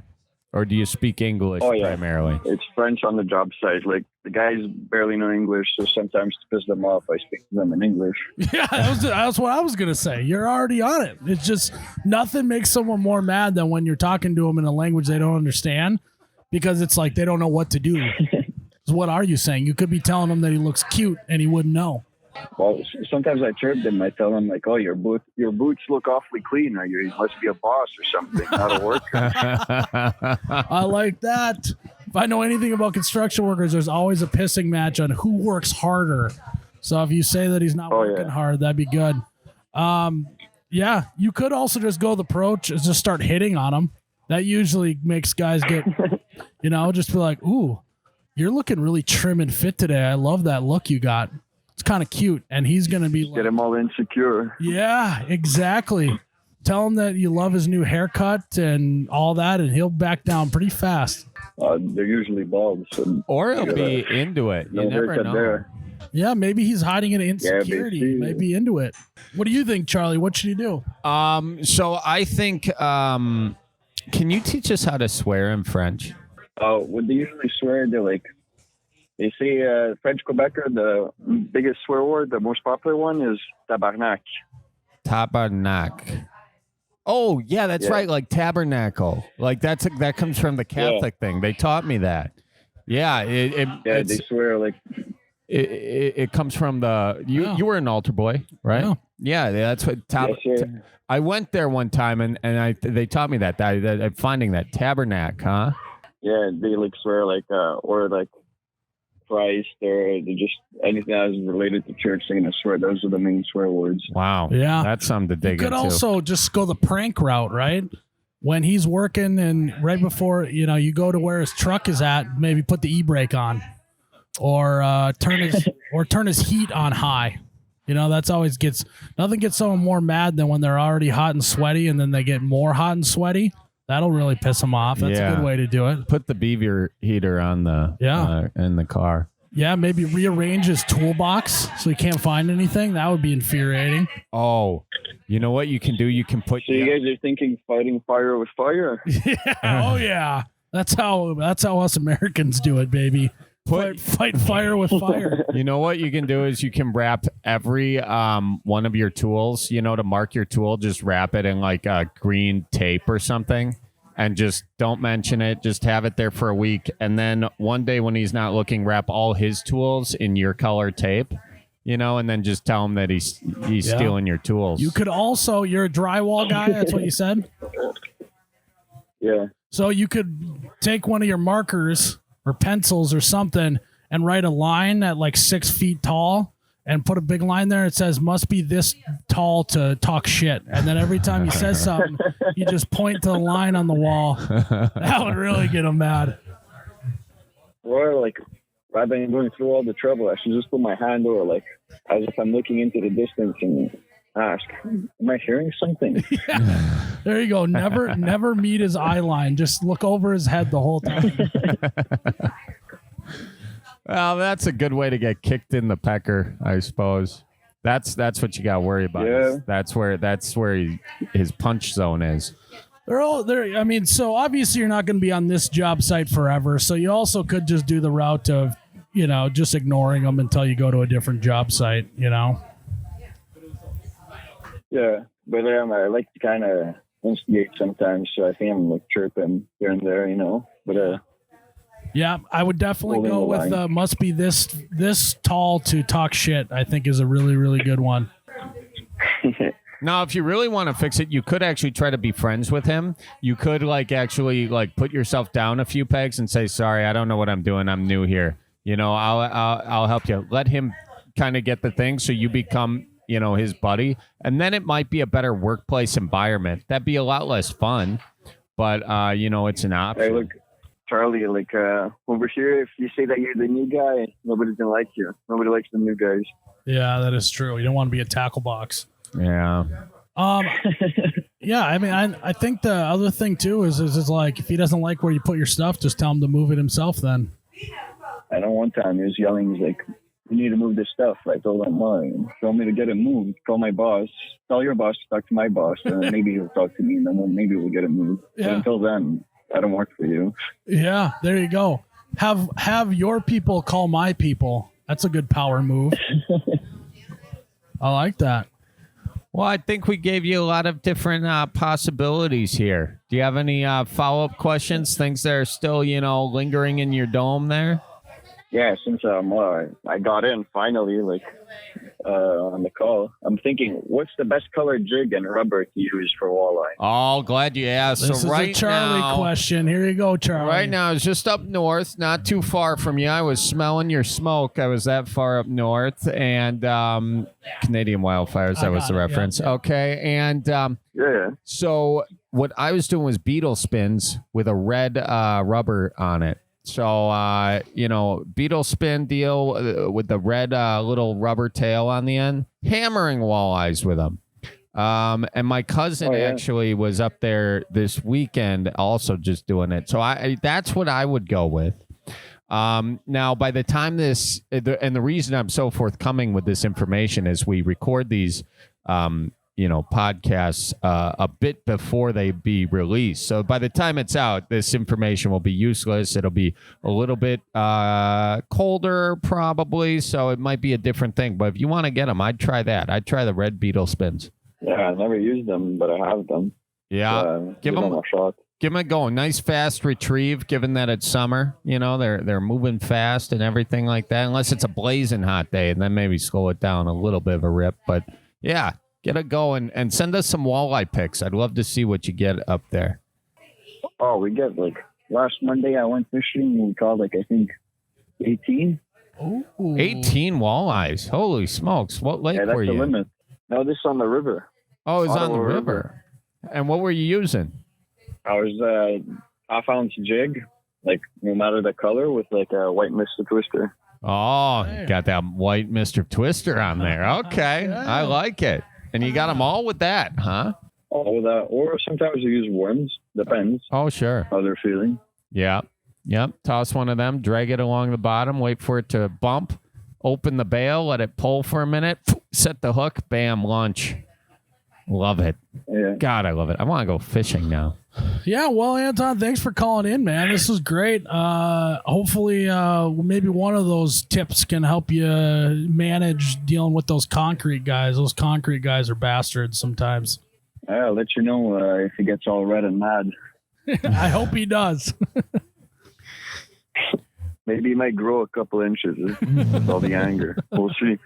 Or do you speak English primarily? It's French on the job site. Like, the guys barely know English, so sometimes to piss them off, I speak to them in English. Yeah, that's what I was going to say. You're already on it. It's just nothing makes someone more mad than when you're talking to them in a language they don't understand, because it's like they don't know what to do. So what are you saying? You could be telling him that he looks cute and he wouldn't know. Well, sometimes I chirp them. I tell them like, "Oh, your boots look awfully clean. Or you must be a boss or something, not a worker." I like that. If I know anything about construction workers, there's always a pissing match on who works harder. So if you say that he's not working hard, that'd be good. Yeah, you could also just go the approach is just start hitting on him. That usually makes guys get, just be like, "Ooh, you're looking really trim and fit today. I love that look you got. It's kind of cute." And he's going to be like, get him all insecure. Yeah, exactly. Tell him that you love his new haircut and all that, and he'll back down pretty fast. They're usually bald. So or he'll be into it. You never know. There. Yeah, maybe he's hiding an insecurity. He may be into it. What do you think, Charlie? What should he do? So I think, can you teach us how to swear in French? When they usually swear, they say French Quebecer, the biggest swear word, the most popular one is tabarnak. Tabarnak. Oh, yeah, that's right. Like tabernacle. Like that comes from the Catholic thing. They taught me that. Yeah. They swear like. It comes from the you were an altar boy, right? Yeah, that's what I went there one time and they taught me that. I'm finding that tabernacle, huh? Yeah, they like swear like or like Christ or they just anything that is related to church, they're gonna swear. Those are the main swear words. Wow. Yeah. That's something to dig into. You could also just go the prank route, right? When he's working and right before, you go to where his truck is at, maybe put the e-brake on. Or turn his heat on high. That's always nothing gets someone more mad than when they're already hot and sweaty and then they get more hot and sweaty. That'll really piss them off. That's a good way to do it. Put the beaver heater on the in the car. Yeah, maybe rearrange his toolbox so he can't find anything. That would be infuriating. Oh, you know what you can do? You can put. So you guys are thinking fighting fire with fire? Yeah. Oh yeah. That's how us Americans do it, baby. Fight fire with fire. You know what you can do is you can wrap every one of your tools, to mark your tool, just wrap it in like green tape or something and just don't mention it. Just have it there for a week. And then one day when he's not looking, wrap all his tools in your color tape, and then just tell him that he's stealing your tools. You could also, you're a drywall guy. That's what you said? Yeah. So you could take one of your markers or pencils or something and write a line at like 6 feet tall and put a big line there. It says, must be this tall to talk shit. And then every time he says something, you just point to the line on the wall. That would really get him mad. Or like, rather than going through all the trouble, I should just put my hand over like as if I'm looking into the distance and ask, am I hearing something? Yeah. There you go. Never meet his eye line. Just look over his head the whole time. Well, that's a good way to get kicked in the pecker, I suppose. That's what you got to worry about. Yeah. That's where his punch zone is. They're all there. I mean, so obviously you're not going to be on this job site forever. So you also could just do the route of, just ignoring them until you go to a different job site, Yeah, but I like to kind of instigate sometimes, so I think I'm like chirping here and there, But yeah, I would definitely go with must be this tall to talk shit. I think is a really, really good one. Now, if you really want to fix it, you could actually try to be friends with him. You could actually put yourself down a few pegs and say, "Sorry, I don't know what I'm doing. I'm new here. I'll help you." Let him kind of get the thing, so you become his buddy, and then it might be a better workplace environment. That'd be a lot less fun, but it's an option. Hey, look, Charlie, over here, if you say that you're the new guy, nobody's gonna like you. Nobody likes the new guys. Yeah, that is true. You don't want to be a tackle box. Yeah. Yeah, I mean, I think the other thing too is like if he doesn't like where you put your stuff, just tell him to move it himself. Then. I know one time he was yelling, he's like, "You need to move this stuff." I told him, "Mine. Tell me to get it moved. Call my boss. Tell your boss to talk to my boss, and then maybe he'll talk to me, and then maybe we'll get it moved." Yeah. But until then, I don't work for you. Yeah, there you go. Have your people call my people. That's a good power move. I like that. Well, I think we gave you a lot of different possibilities here. Do you have any follow-up questions, things that are still, lingering in your dome there? Yeah, since I got in finally, on the call, I'm thinking, what's the best color jig and rubber to use for walleye? Oh, glad you asked. This so is right a Charlie now, question. Here you go, Charlie. Right now, it's just up north, not too far from you. I was smelling your smoke. I was that far up north, and Canadian wildfires. That was the reference. Yeah. Okay, and so what I was doing was beetle spins with a red rubber on it. So, beetle spin deal with the red little rubber tail on the end, hammering walleyes with them. And my cousin actually was up there this weekend also just doing it. So that's what I would go with. Now, by the time and the reason I'm so forthcoming with this information is we record these podcasts a bit before they be released. So by the time it's out, this information will be useless. It'll be a little bit colder probably, so it might be a different thing. But if you want to get them, I'd try that. I'd try the red beetle spins. Yeah, I never used them, but I have them. Yeah, give them a shot. Give them a go. Nice fast retrieve, given that it's summer. They're moving fast and everything like that, unless it's a blazing hot day, and then maybe slow it down a little bit of a rip. But yeah, get a go and send us some walleye pics. I'd love to see what you get up there. Oh, we get last Monday I went fishing. We caught I think 18. Ooh. 18 walleyes. Holy smokes. What lake were you? That's the limit. No, this is on the river. Oh, it's on the river. And what were you using? I was half-ounce jig, no matter the color, with a white Mr. Twister. Oh, you got that white Mr. Twister on there. Okay, I like it. And you got them all with that, huh? All with that, or sometimes you use worms. Depends. Oh, sure. How they're feeling. Yeah. Yep. Toss one of them, drag it along the bottom, wait for it to bump, open the bail, let it pull for a minute, set the hook, bam, lunch. Love it. Yeah. God, I love it. I want to go fishing now. Yeah, well, Anton, thanks for calling in, man. This was great. Hopefully, maybe one of those tips can help you manage dealing with those concrete guys. Those concrete guys are bastards sometimes. I'll let you know if he gets all red and mad. I hope he does. Maybe he might grow a couple inches with all the anger. We'll see.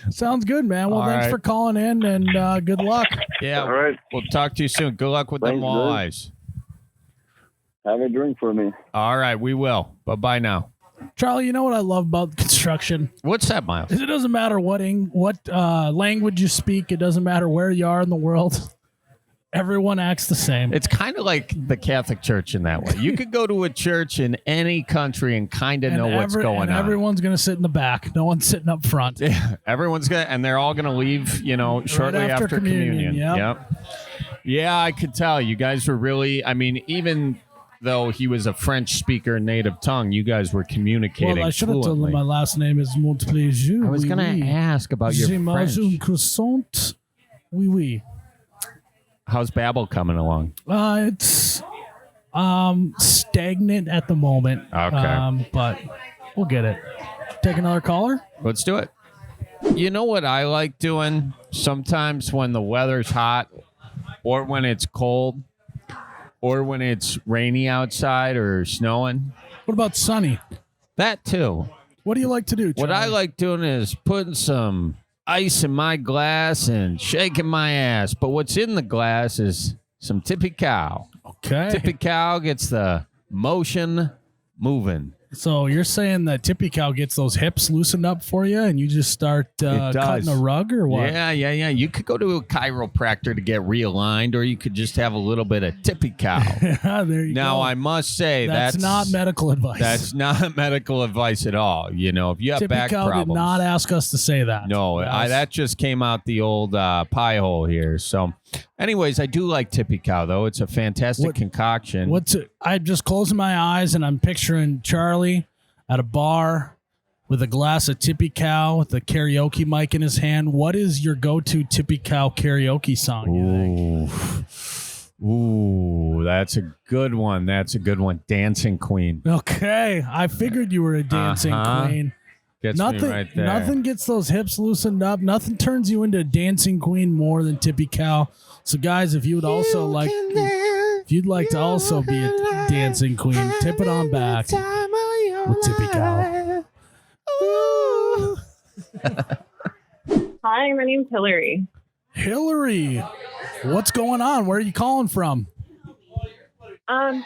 Sounds good, man. Well, thanks for calling in, and good luck. Yeah. All right. We'll talk to you soon. Good luck with them walleyes. Have a drink for me. All right, we will. Bye-bye now. Charlie, you know what I love about construction? What's that, Miles? It doesn't matter what language you speak. It doesn't matter where you are in the world. Everyone acts the same. It's kind of like the Catholic Church in that way. You could go to a church in any country and kind of know what's going on. Everyone's going to sit in the back. No one's sitting up front. Yeah, everyone's going to, and they're all going to leave, shortly right after communion. Yep. Yeah, I could tell. You guys were really, even though he was a French speaker native tongue, you guys were communicating. Well, I should have told him my last name is Montplaisir. I was going to ask about your French. Un croissant. Oui, oui. How's Babel coming along? It's stagnant at the moment. Okay. But we'll get it. Take another caller? Let's do it. You know what I like doing sometimes when the weather's hot or when it's cold or when it's rainy outside or snowing? What about sunny? That too. What do you like to do, Charlie? What I like doing is putting some ice in my glass and shaking my ass. But what's in the glass is some Tippy Cow. Okay. Tippy Cow gets the motion moving. So you're saying that Tippy Cow gets those hips loosened up for you and you just start cutting a rug or what? Yeah. You could go to a chiropractor to get realigned, or you could just have a little bit of Tippy Cow. Yeah, there you go. Now, I must say that's not medical advice. That's not medical advice at all. If you have Tippy back Cow problems. did not ask us to say that. No, that just came out the old pie hole here. So, anyways, I do like Tippy Cow, though. It's a fantastic concoction. I'm just closing my eyes and I'm picturing Charlie at a bar with a glass of Tippy Cow with a karaoke mic in his hand. What is your go-to Tippy Cow karaoke song, you think? Ooh, that's a good one. Dancing Queen. Okay. I figured you were a dancing queen. Gets me right there. Nothing gets those hips loosened up. Nothing turns you into a dancing queen more than Tippy Cow. So, guys, if you would also if you'd like to also be a dancing queen, tip it on back. with Tippy Cow. Hi, my name's Hillary. Hillary, what's going on? Where are you calling from?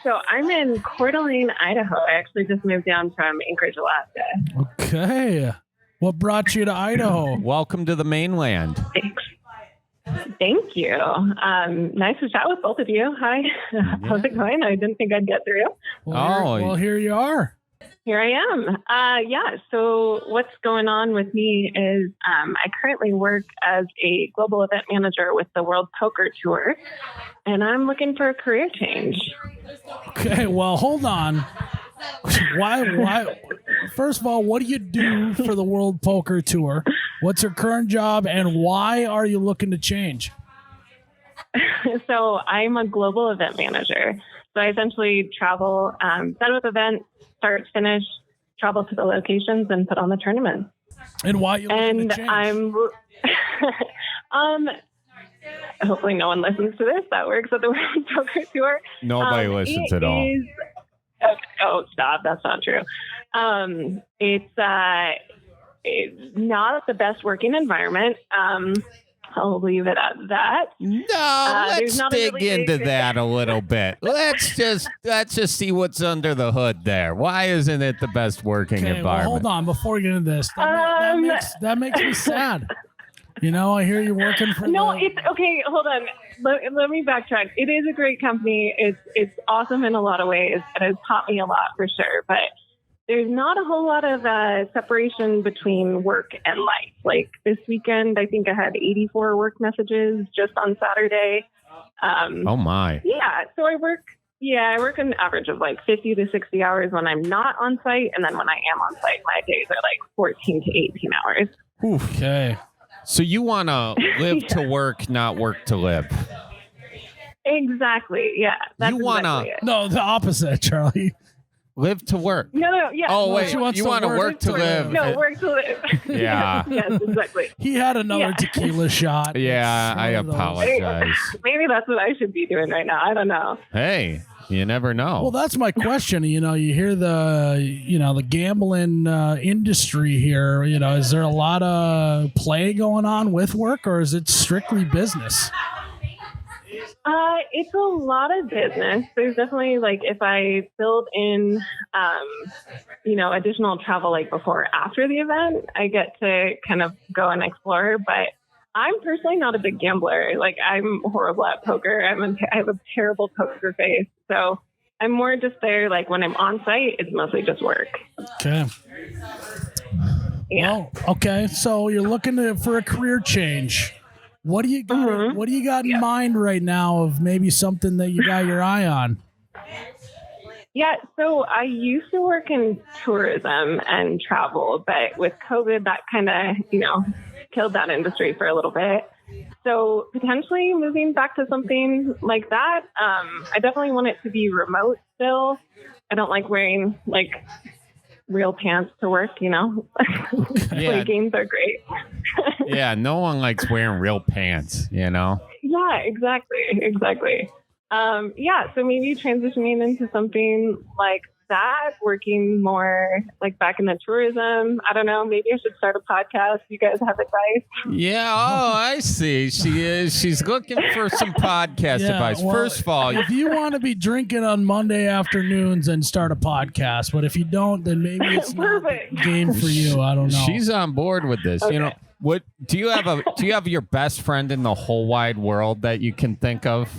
So I'm in Coeur d'Alene, Idaho. I actually just moved down from Anchorage, Alaska. Okay. What brought you to Idaho? Welcome to the mainland. Thanks. Thank you. Nice to chat with both of you. Hi. How's it going? I didn't think I'd get through. Well, here you are. Here I am. So what's going on with me is I currently work as a global event manager with the World Poker Tour, and I'm looking for a career change. Okay, well, hold on. Why? First of all, what do you do for the World Poker Tour? What's your current job, and why are you looking to change? So I'm a global event manager. So I essentially travel, set up events, start, finish, travel to the locations, and put on the tournaments. And why are you looking to change? Hopefully no one listens to this that works at the World Poker Tour. Nobody listens at all. Stop. That's not true. It's not the best working environment. I'll leave it at that. No, let's dig into that a little bit. Let's just see what's under the hood there. Why isn't it the best working environment? Well, hold on, before we get into this, that makes me sad. You know, I hear you're working for. It's okay. Hold on. Let me backtrack. It is a great company. It's awesome in a lot of ways, and it's taught me a lot for sure. But there's not a whole lot of separation between work and life. Like this weekend, I think I had 84 work messages just on Saturday. Oh my. Yeah. So I work an average of like 50 to 60 hours when I'm not on site. And then when I am on site, my days are like 14 to 18 hours. Okay. So you want to live to work, not work to live. Exactly. Yeah. That's exactly it. No, the opposite, Charlie. Live to work. No, yeah. Oh, wait. You want to work to live. No, work to live. Yeah. Yes, exactly. He had another tequila shot. Yeah, I apologize. Maybe that's what I should be doing right now. I don't know. Hey, you never know. Well, that's my question. You know, you hear the gambling industry here. You know, is there a lot of play going on with work, or is it strictly business? It's a lot of business. There's definitely like if I build in, additional travel like before or after the event, I get to kind of go and explore. But I'm personally not a big gambler. Like I'm horrible at poker. I have a terrible poker face. So I'm more just there. Like when I'm on site, it's mostly just work. Okay. Yeah. Well, okay. So you're looking for a career change. What do you got? Mm-hmm. What do you got in mind right now of maybe something that you got your eye on? Yeah, so I used to work in tourism and travel, but with COVID, that kind of, killed that industry for a little bit. So potentially moving back to something like that. I definitely want it to be remote still. I don't like wearing like real pants to work, Play games are great. Yeah, no one likes wearing real pants, Yeah, exactly. So maybe transitioning into something like that, working more like back in the tourism. I don't know. Maybe I should start a podcast. You guys have advice? Yeah. Oh, I see. She's looking for some podcast advice. Well, first of all, if you want to be drinking on Monday afternoons and start a podcast, but if you don't, then maybe it's not the game for you. I don't know. She's on board with this. Okay. What do you have your best friend in the whole wide world that you can think of?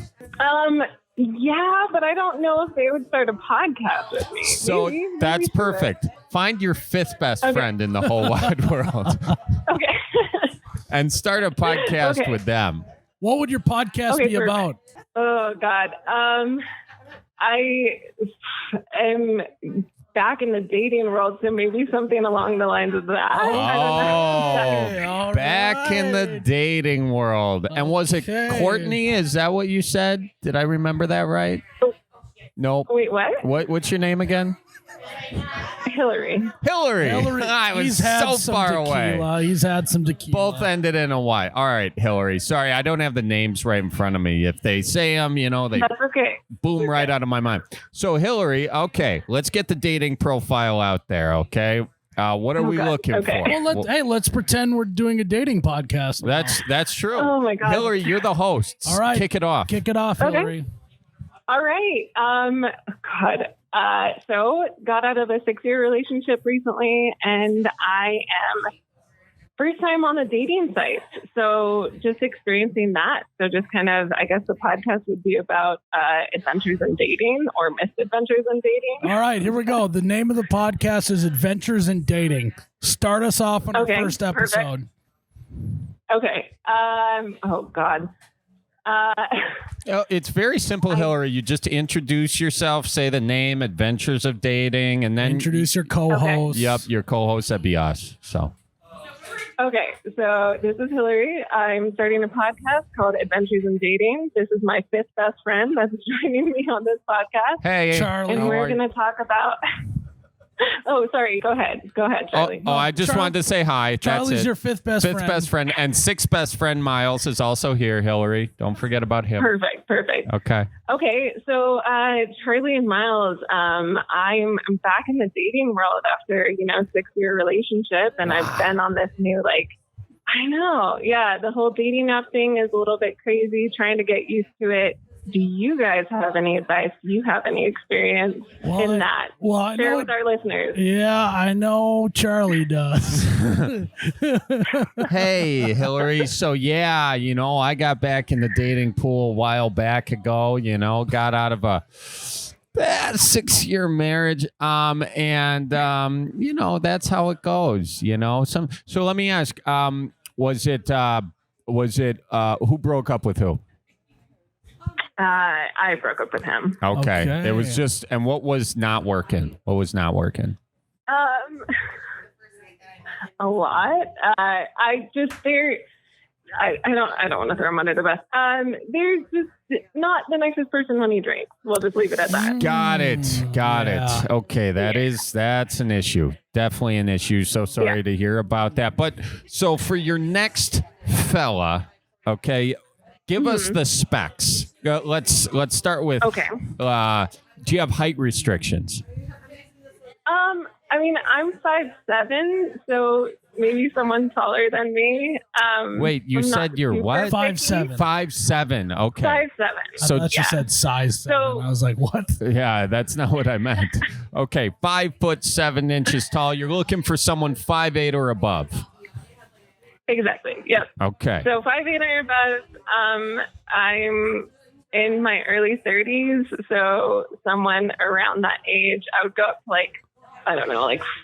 Yeah, but I don't know if they would start a podcast with me. So that's perfect. Find your fifth best friend in the whole wide world. Okay. And start a podcast with them. What would your podcast be about? Oh, God. I am back in the dating world, so maybe something along the lines of that. Oh, back in the dating world. And was it Courtney? Is that what you said? Did I remember that right? Nope. Wait, what? What's your name again? Hillary. I was so far away. He's had some tequila. Both ended in a Y. All right, Hillary. Sorry, I don't have the names right in front of me. If they say them, they That's okay. boom right out of my mind. So, Hillary, okay, let's get the dating profile out there, okay? What are we looking for? Well, let's pretend we're doing a dating podcast now. That's true. Oh, my God. Hillary, you're the host. All right. Kick it off. Hillary. All right. God. So got out of a 6-year relationship recently, and I am first time on a dating site. So just experiencing that. So just kind of, I guess the podcast would be about adventures in dating or misadventures in dating. All right, here we go. The name of the podcast is Adventures in Dating. Start us off on our first episode. Perfect. Okay. Oh God. It's very simple, Hillary. You just introduce yourself, say the name, Adventures of Dating, and then introduce your co-host. Okay. Yep, your co-host. That'd be us. So. Okay, so this is Hillary. I'm starting a podcast called Adventures in Dating. This is my 5th best friend that's joining me on this podcast. Hey, Charlie. And we're going to talk about... Oh, sorry. Go ahead, Charlie. I just wanted to say hi. Charlie's your 5th best friend. 5th best friend. And 6th best friend, Miles, is also here, Hillary. Don't forget about him. Perfect. Okay, so Charlie and Miles, I'm back in the dating world after, 6-year relationship. And I've been on this new, I know. Yeah, the whole dating app thing is a little bit crazy, trying to get used to it. Do you guys have any advice? Do you have any experience in that? Well, share with our listeners. Yeah, I know Charlie does. Hey, Hillary. So, I got back in the dating pool a while back ago, got out of a 6-year marriage. And that's how it goes, So let me ask, was it who broke up with who? I broke up with him. Okay. It was just, and what was not working? A lot. I don't want to throw him under the bus. There's just not the nicest person when he drinks. We'll just leave it at that. Got it. Okay. That's an issue. Definitely an issue. So sorry to hear about that. But so for your next fella, okay, give us the specs. Let's start with. Okay. Do you have height restrictions? I'm 5'7", so maybe someone taller than me. Wait, you said you're what? 5'7". 5'7". Okay. 5'7". So I thought you said size 7. So, I was like, what? Yeah, that's not what I meant. Okay, 5'7" tall. You're looking for someone 5'8" or above. Exactly. Yep. Okay. So 5'8" or above. I'm in my early 30s, so someone around that age, I would go up to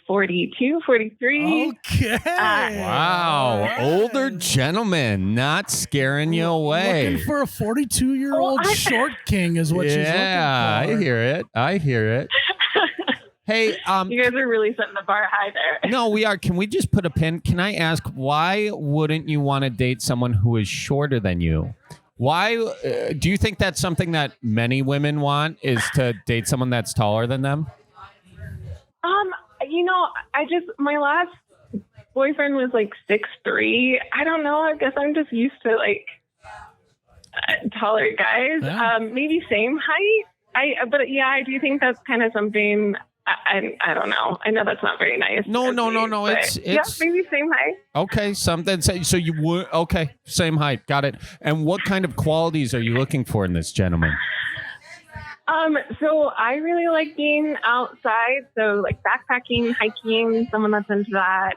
42, 43. Okay. Wow. Older gentleman, not scaring you away. Looking for a 42-year-old short king is what she's looking for. Yeah, I hear it. Hey, you guys are really setting the bar high there. No, we are. Can we just put a pin? Can I ask, why wouldn't you want to date someone who is shorter than you? Why do you think that's something that many women want, is to date someone that's taller than them? My last boyfriend was 6'3". I don't know. I guess I'm just used to taller guys. Yeah. Maybe same height. I do think that's kind of something. I don't know. I know that's not very nice. No. It's maybe same height. Okay, something. So you would. Okay, same height. Got it. And what kind of qualities are you looking for in this gentleman? So I really like being outside. So backpacking, hiking, someone that's into that.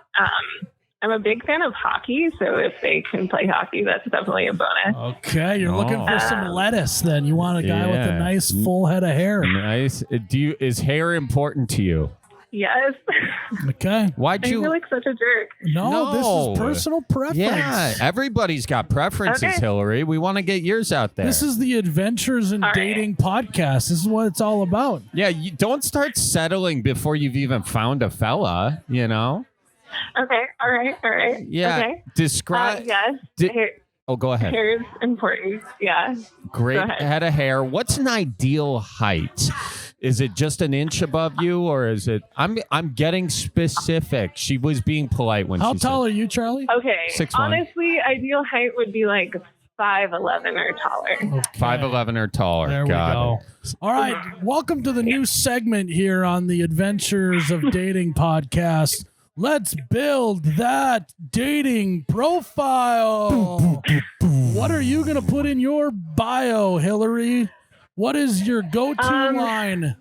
I'm a big fan of hockey, so if they can play hockey, that's definitely a bonus. Okay, you're looking for some lettuce then. You want a guy with a nice full head of hair. Nice. Is hair important to you? Yes. Okay. I feel like such a jerk. No, this is personal preference. Yeah, everybody's got preferences, Hillary. We want to get yours out there. This is the Adventures in Dating podcast. This is what it's all about. Yeah, you don't start settling before you've even found a fella, Okay. All right. Yeah. Okay. Describe. Yes. Go ahead. Hair is important. Yeah. Great head of hair. What's an ideal height? Is it just an inch above you, or is it? I'm getting specific. She was being polite when How she tall said, are you, Charlie? Okay. 6'1". Honestly, ideal height would be like 5'11" or taller. 5'11" or taller. There we go. All right. Welcome to the new segment here on the Adventures of Dating podcast. Let's build that dating profile. What are you going to put in your bio, Hillary? What is your go-to line?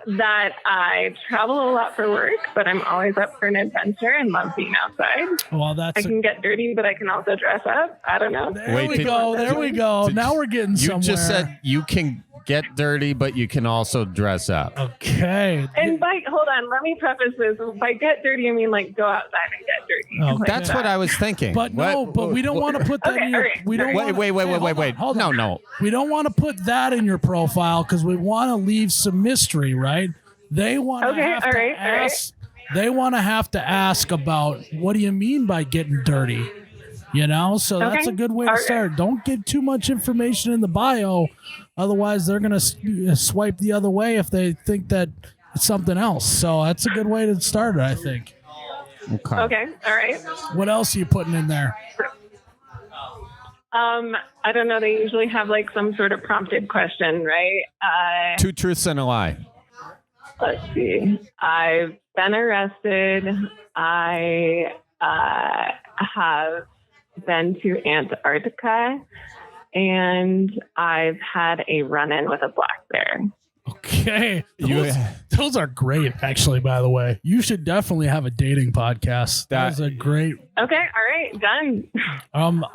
That I travel a lot for work, but I'm always up for an adventure and love being outside. Well, I can get dirty, but I can also dress up. I don't know. There we go. Now we're getting somewhere. You just said you can get dirty, but you can also dress up. Okay. And hold on, let me preface this. By get dirty, I mean like go outside and get dirty. Okay. That's what I was thinking. But we don't want to put that in your. We don't Wait. Hold on. No. We don't want to put that in your profile because we want to leave some mystery, right? They want to have to ask. They want to have to ask about what do you mean by getting dirty? You know, so that's a good way to start. Don't get too much information in the bio. Otherwise, they're going to swipe the other way if they think that it's something else. So that's a good way to start it, I think. Okay. All right. What else are you putting in there? I don't know. They usually have like some sort of prompted question, right? 2 truths and a lie. Let's see. I've been arrested. I have been to Antarctica, and I've had a run-in with a black bear. Okay. Those are great, actually, by the way. You should definitely have a dating podcast. That's a great. Okay. All right. Done.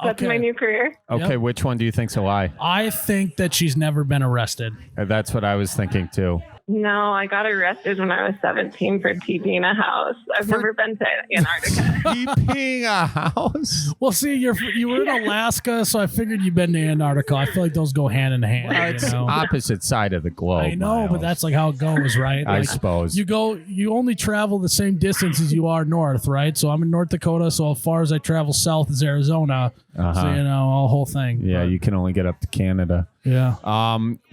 That's my new career. Okay. Yep. Which one do you think's a lie? I think that she's never been arrested. That's what I was thinking, too. No, I got arrested when I was 17 for TPing a house. I've never been to Antarctica. TPing a house? Well, see, you were in Alaska, so I figured you've been to Antarctica. I feel like those go hand in hand. Well, it's opposite side of the globe. I know, Miles. but that's like how it goes, right? I Like, suppose. You only travel the same distance as you are north, right? So I'm in North Dakota, so as far as I travel south is Arizona. Uh-huh. So, a whole thing. Yeah, you can only get up to Canada. Yeah.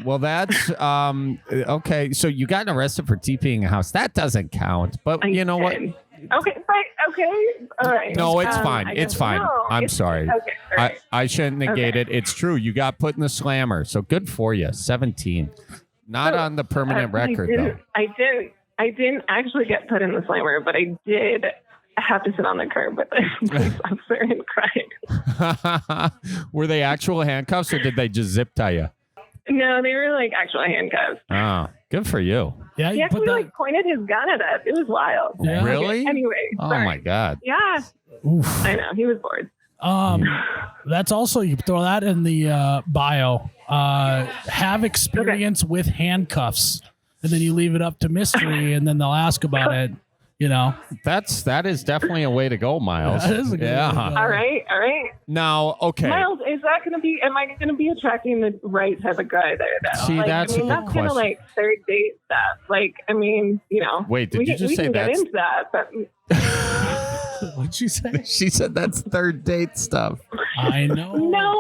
Well, that's okay. So you got arrested for TPing a house. That doesn't count. But you know what? Okay, right. Okay. All right. No, it's fine. It's fine. I'm sorry. Okay. Right. I shouldn't negate it. It's true. You got put in the slammer. So good for you. 17. Not on the permanent record, though. I didn't actually get put in the slammer, but I did have to sit on the curb with a police officer and cried. Were they actual handcuffs or did they just zip tie you? No, they were like actual handcuffs. Oh, good for you. Yeah, he actually like pointed his gun at us. It was wild. Yeah. Really? Okay, anyway. Oh sorry. my God. Yeah. Oof. I know. He was bored. That's also, you throw that in the bio. Have experience with handcuffs, and then you leave it up to mystery, and then they'll ask about it. That is definitely a way to go, Miles. That is a good way to go. All right. Now, okay. Miles, is that going to be? Am I going to be attracting the right type of guy there? Though? See, that's a good that's kind of like third date stuff. Like, I mean, Wait, did you just say that? We can get into that, but What'd she say? She said that's third date stuff. I know. No.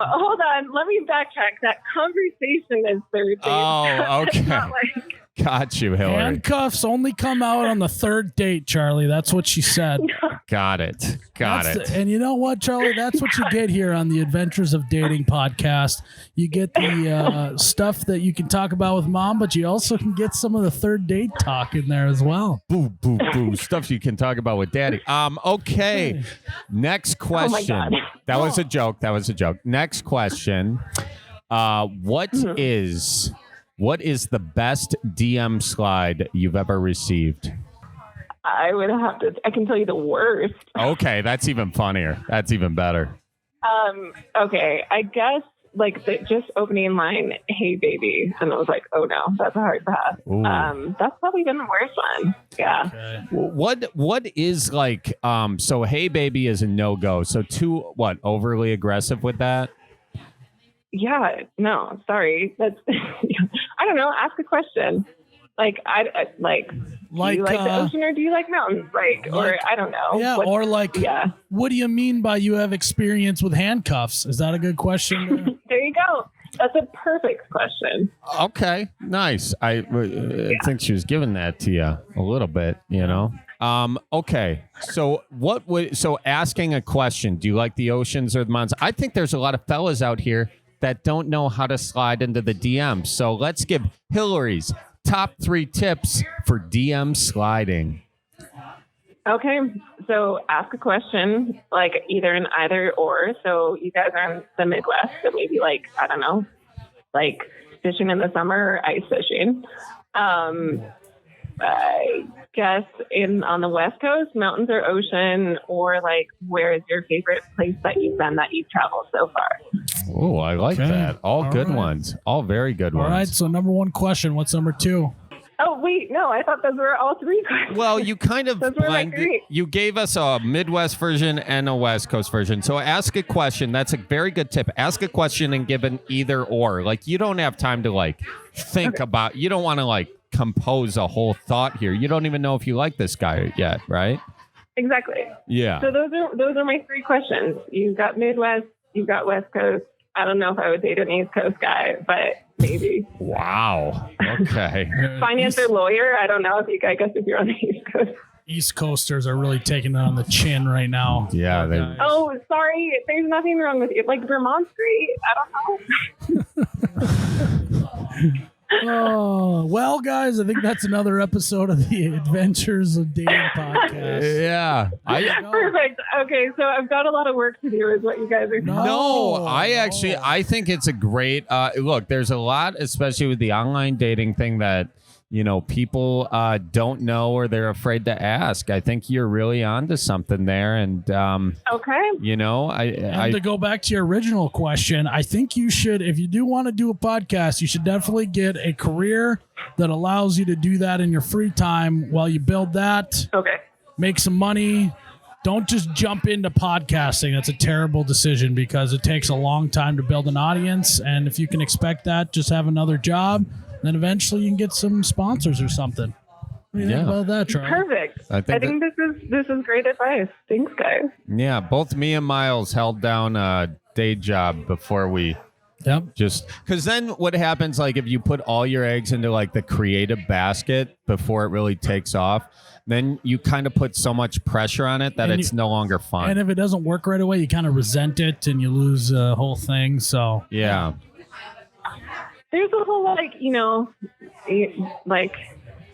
Hold on. Let me backtrack. That conversation is third date. Oh, okay. It's not like, Got you, Hillary. Handcuffs only come out on the third date, Charlie. That's what she said. Got it. And you know what, Charlie? That's what you get here on the Adventures of Dating podcast. You get the stuff that you can talk about with mom, but you also can get some of the third date talk in there as well. Boo. Stuff you can talk about with daddy. Okay. Next question. Oh my God. That was a joke. Next question. What is the best DM slide you've ever received? I would have to. I can tell you the worst. Okay, that's even funnier. That's even better. Okay, I guess like the just opening line, "Hey baby," and I was like, "Oh no, that's a hard pass." That's probably been the worst one. Yeah. Okay. What is like? So "Hey baby" is a no-go. So overly aggressive with that? Yeah. No, sorry. That's. I don't know. Ask a question. Like do you like the ocean or do you like mountains? Or I don't know. Yeah. What do you mean by you have experience with handcuffs? Is that a good question? There you go. That's a perfect question. Okay, nice. I think she was giving that to you a little bit, you know. Okay. So asking a question, do you like the oceans or the mountains? I think there's a lot of fellas out here that don't know how to slide into the DMs. So let's give Hillary's top 3 tips for DM sliding. Okay. So ask a question, like either an either or. So you guys are in the Midwest, so maybe like, I don't know, like fishing in the summer or ice fishing. I guess on the West Coast, mountains or ocean, or like where is your favorite place that you've been that you've traveled so far? Oh, I like that. All good ones. All very good ones. All right. So number 1 question. What's number 2? Oh, wait. No, I thought those were all 3 questions. Well, you kind of blended. You gave us a Midwest version and a West Coast version. So ask a question. That's a very good tip. Ask a question and give an either or. Like, you don't have time to like think about, you don't want to like compose a whole thought here. You don't even know if you like this guy yet, right? Exactly. Yeah. So those are my 3 questions. You've got Midwest, you've got West Coast. I don't know if I would date an East Coast guy, but maybe. Wow. Okay. Finance or lawyer? I don't know. I guess if you're on the East Coast. East Coasters are really taking it on the chin right now. Yeah. Oh, sorry. There's nothing wrong with you. Like Vermont's great. I don't know. Oh, well, guys, I think that's another episode of the Adventures of Dating podcast. Yeah. Perfect. Okay, so I've got a lot of work to do is what you guys are saying. No, I think it's a great, look, there's a lot, especially with the online dating thing that, you know, people don't know or they're afraid to ask. I think you're really onto something there. And, okay. You know, and to go back to your original question, I think you should, if you do want to do a podcast, you should definitely get a career that allows you to do that in your free time while you build that. Okay. Make some money. Don't just jump into podcasting. That's a terrible decision because it takes a long time to build an audience. And if you can expect that, just have another job. Then eventually you can get some sponsors or something. What do you think about that, Charlie? Perfect. I think this is great advice. Thanks, guys. Yeah, both me and Miles held down a day job before we just because then what happens, like if you put all your eggs into like the creative basket before it really takes off, then you kind of put so much pressure on it that it's no longer fun. And if it doesn't work right away, you kind of resent it and you lose the whole thing. So yeah. There's a whole, like, you know, like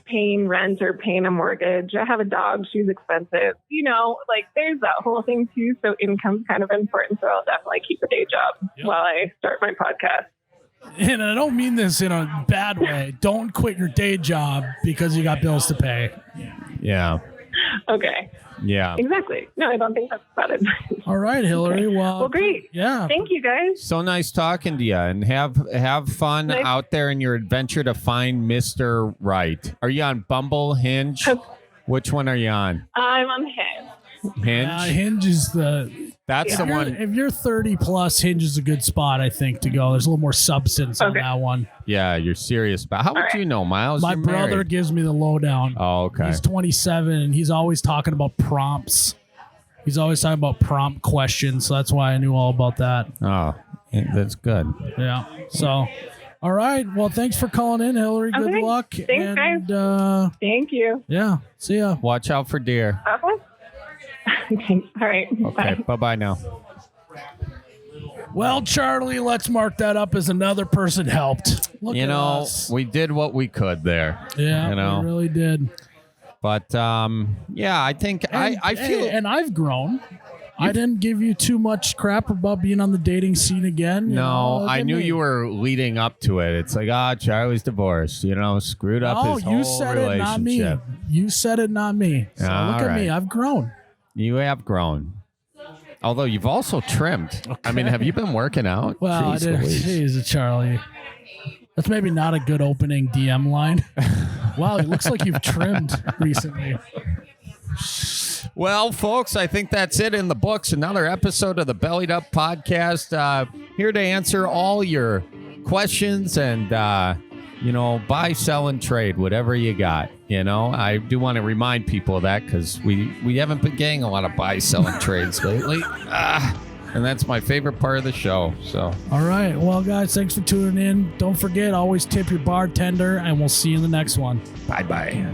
paying rent or paying a mortgage. I have a dog. She's expensive. You know, like there's that whole thing too. So income's kind of important. So I'll definitely keep a day job while I start my podcast. And I don't mean this in a bad way. Don't quit your day job because you got bills to pay. Yeah. Okay. Yeah. Exactly. No, I don't think that's bad advice. All right, Hillary. Okay. Well, great. Yeah. Thank you, guys. So nice talking to you, and have fun out there in your adventure to find Mr. Right. Are you on Bumble, Hinge? Which one are you on? I'm on Hinge. Hinge? Hinge is the one. If you're 30 plus, Hinge is a good spot, I think, to go. There's a little more substance on that one. Yeah, you're serious about. How would you know, Miles? My brother gives me the lowdown. Oh, okay. He's 27 and he's always talking about prompts. He's always talking about prompt questions, so that's why I knew all about that. Oh, that's good. Yeah. So, all right. Well, thanks for calling in, Hillary. Good luck. Thanks, guys. Thank you. Yeah. See ya. Watch out for deer. Okay. All right. Okay. Bye now. Well, Charlie, let's mark that up as another person helped. Look at us. We did what we could there. Yeah, we really did. But yeah, I think I feel, and I've grown. I didn't give you too much crap about being on the dating scene again. No, I knew you were leading up to it. It's like, Charlie's divorced. Screwed up his whole relationship. You said it, not me. You said it, not me. So look at me. I've grown. You have grown. Although you've also trimmed. Okay. I mean, have you been working out? Well, I did. Jeez, Charlie. That's maybe not a good opening DM line. Wow, it looks like you've trimmed recently. Well, folks, I think that's it in the books. Another episode of the Bellied Up Podcast. Here to answer all your questions and, buy, sell, and trade, whatever you got. I do want to remind people of that because we haven't been getting a lot of buy, sell, and trades lately. And that's my favorite part of the show. So, all right. Well, guys, thanks for tuning in. Don't forget, always tip your bartender, and we'll see you in the next one. Bye-bye.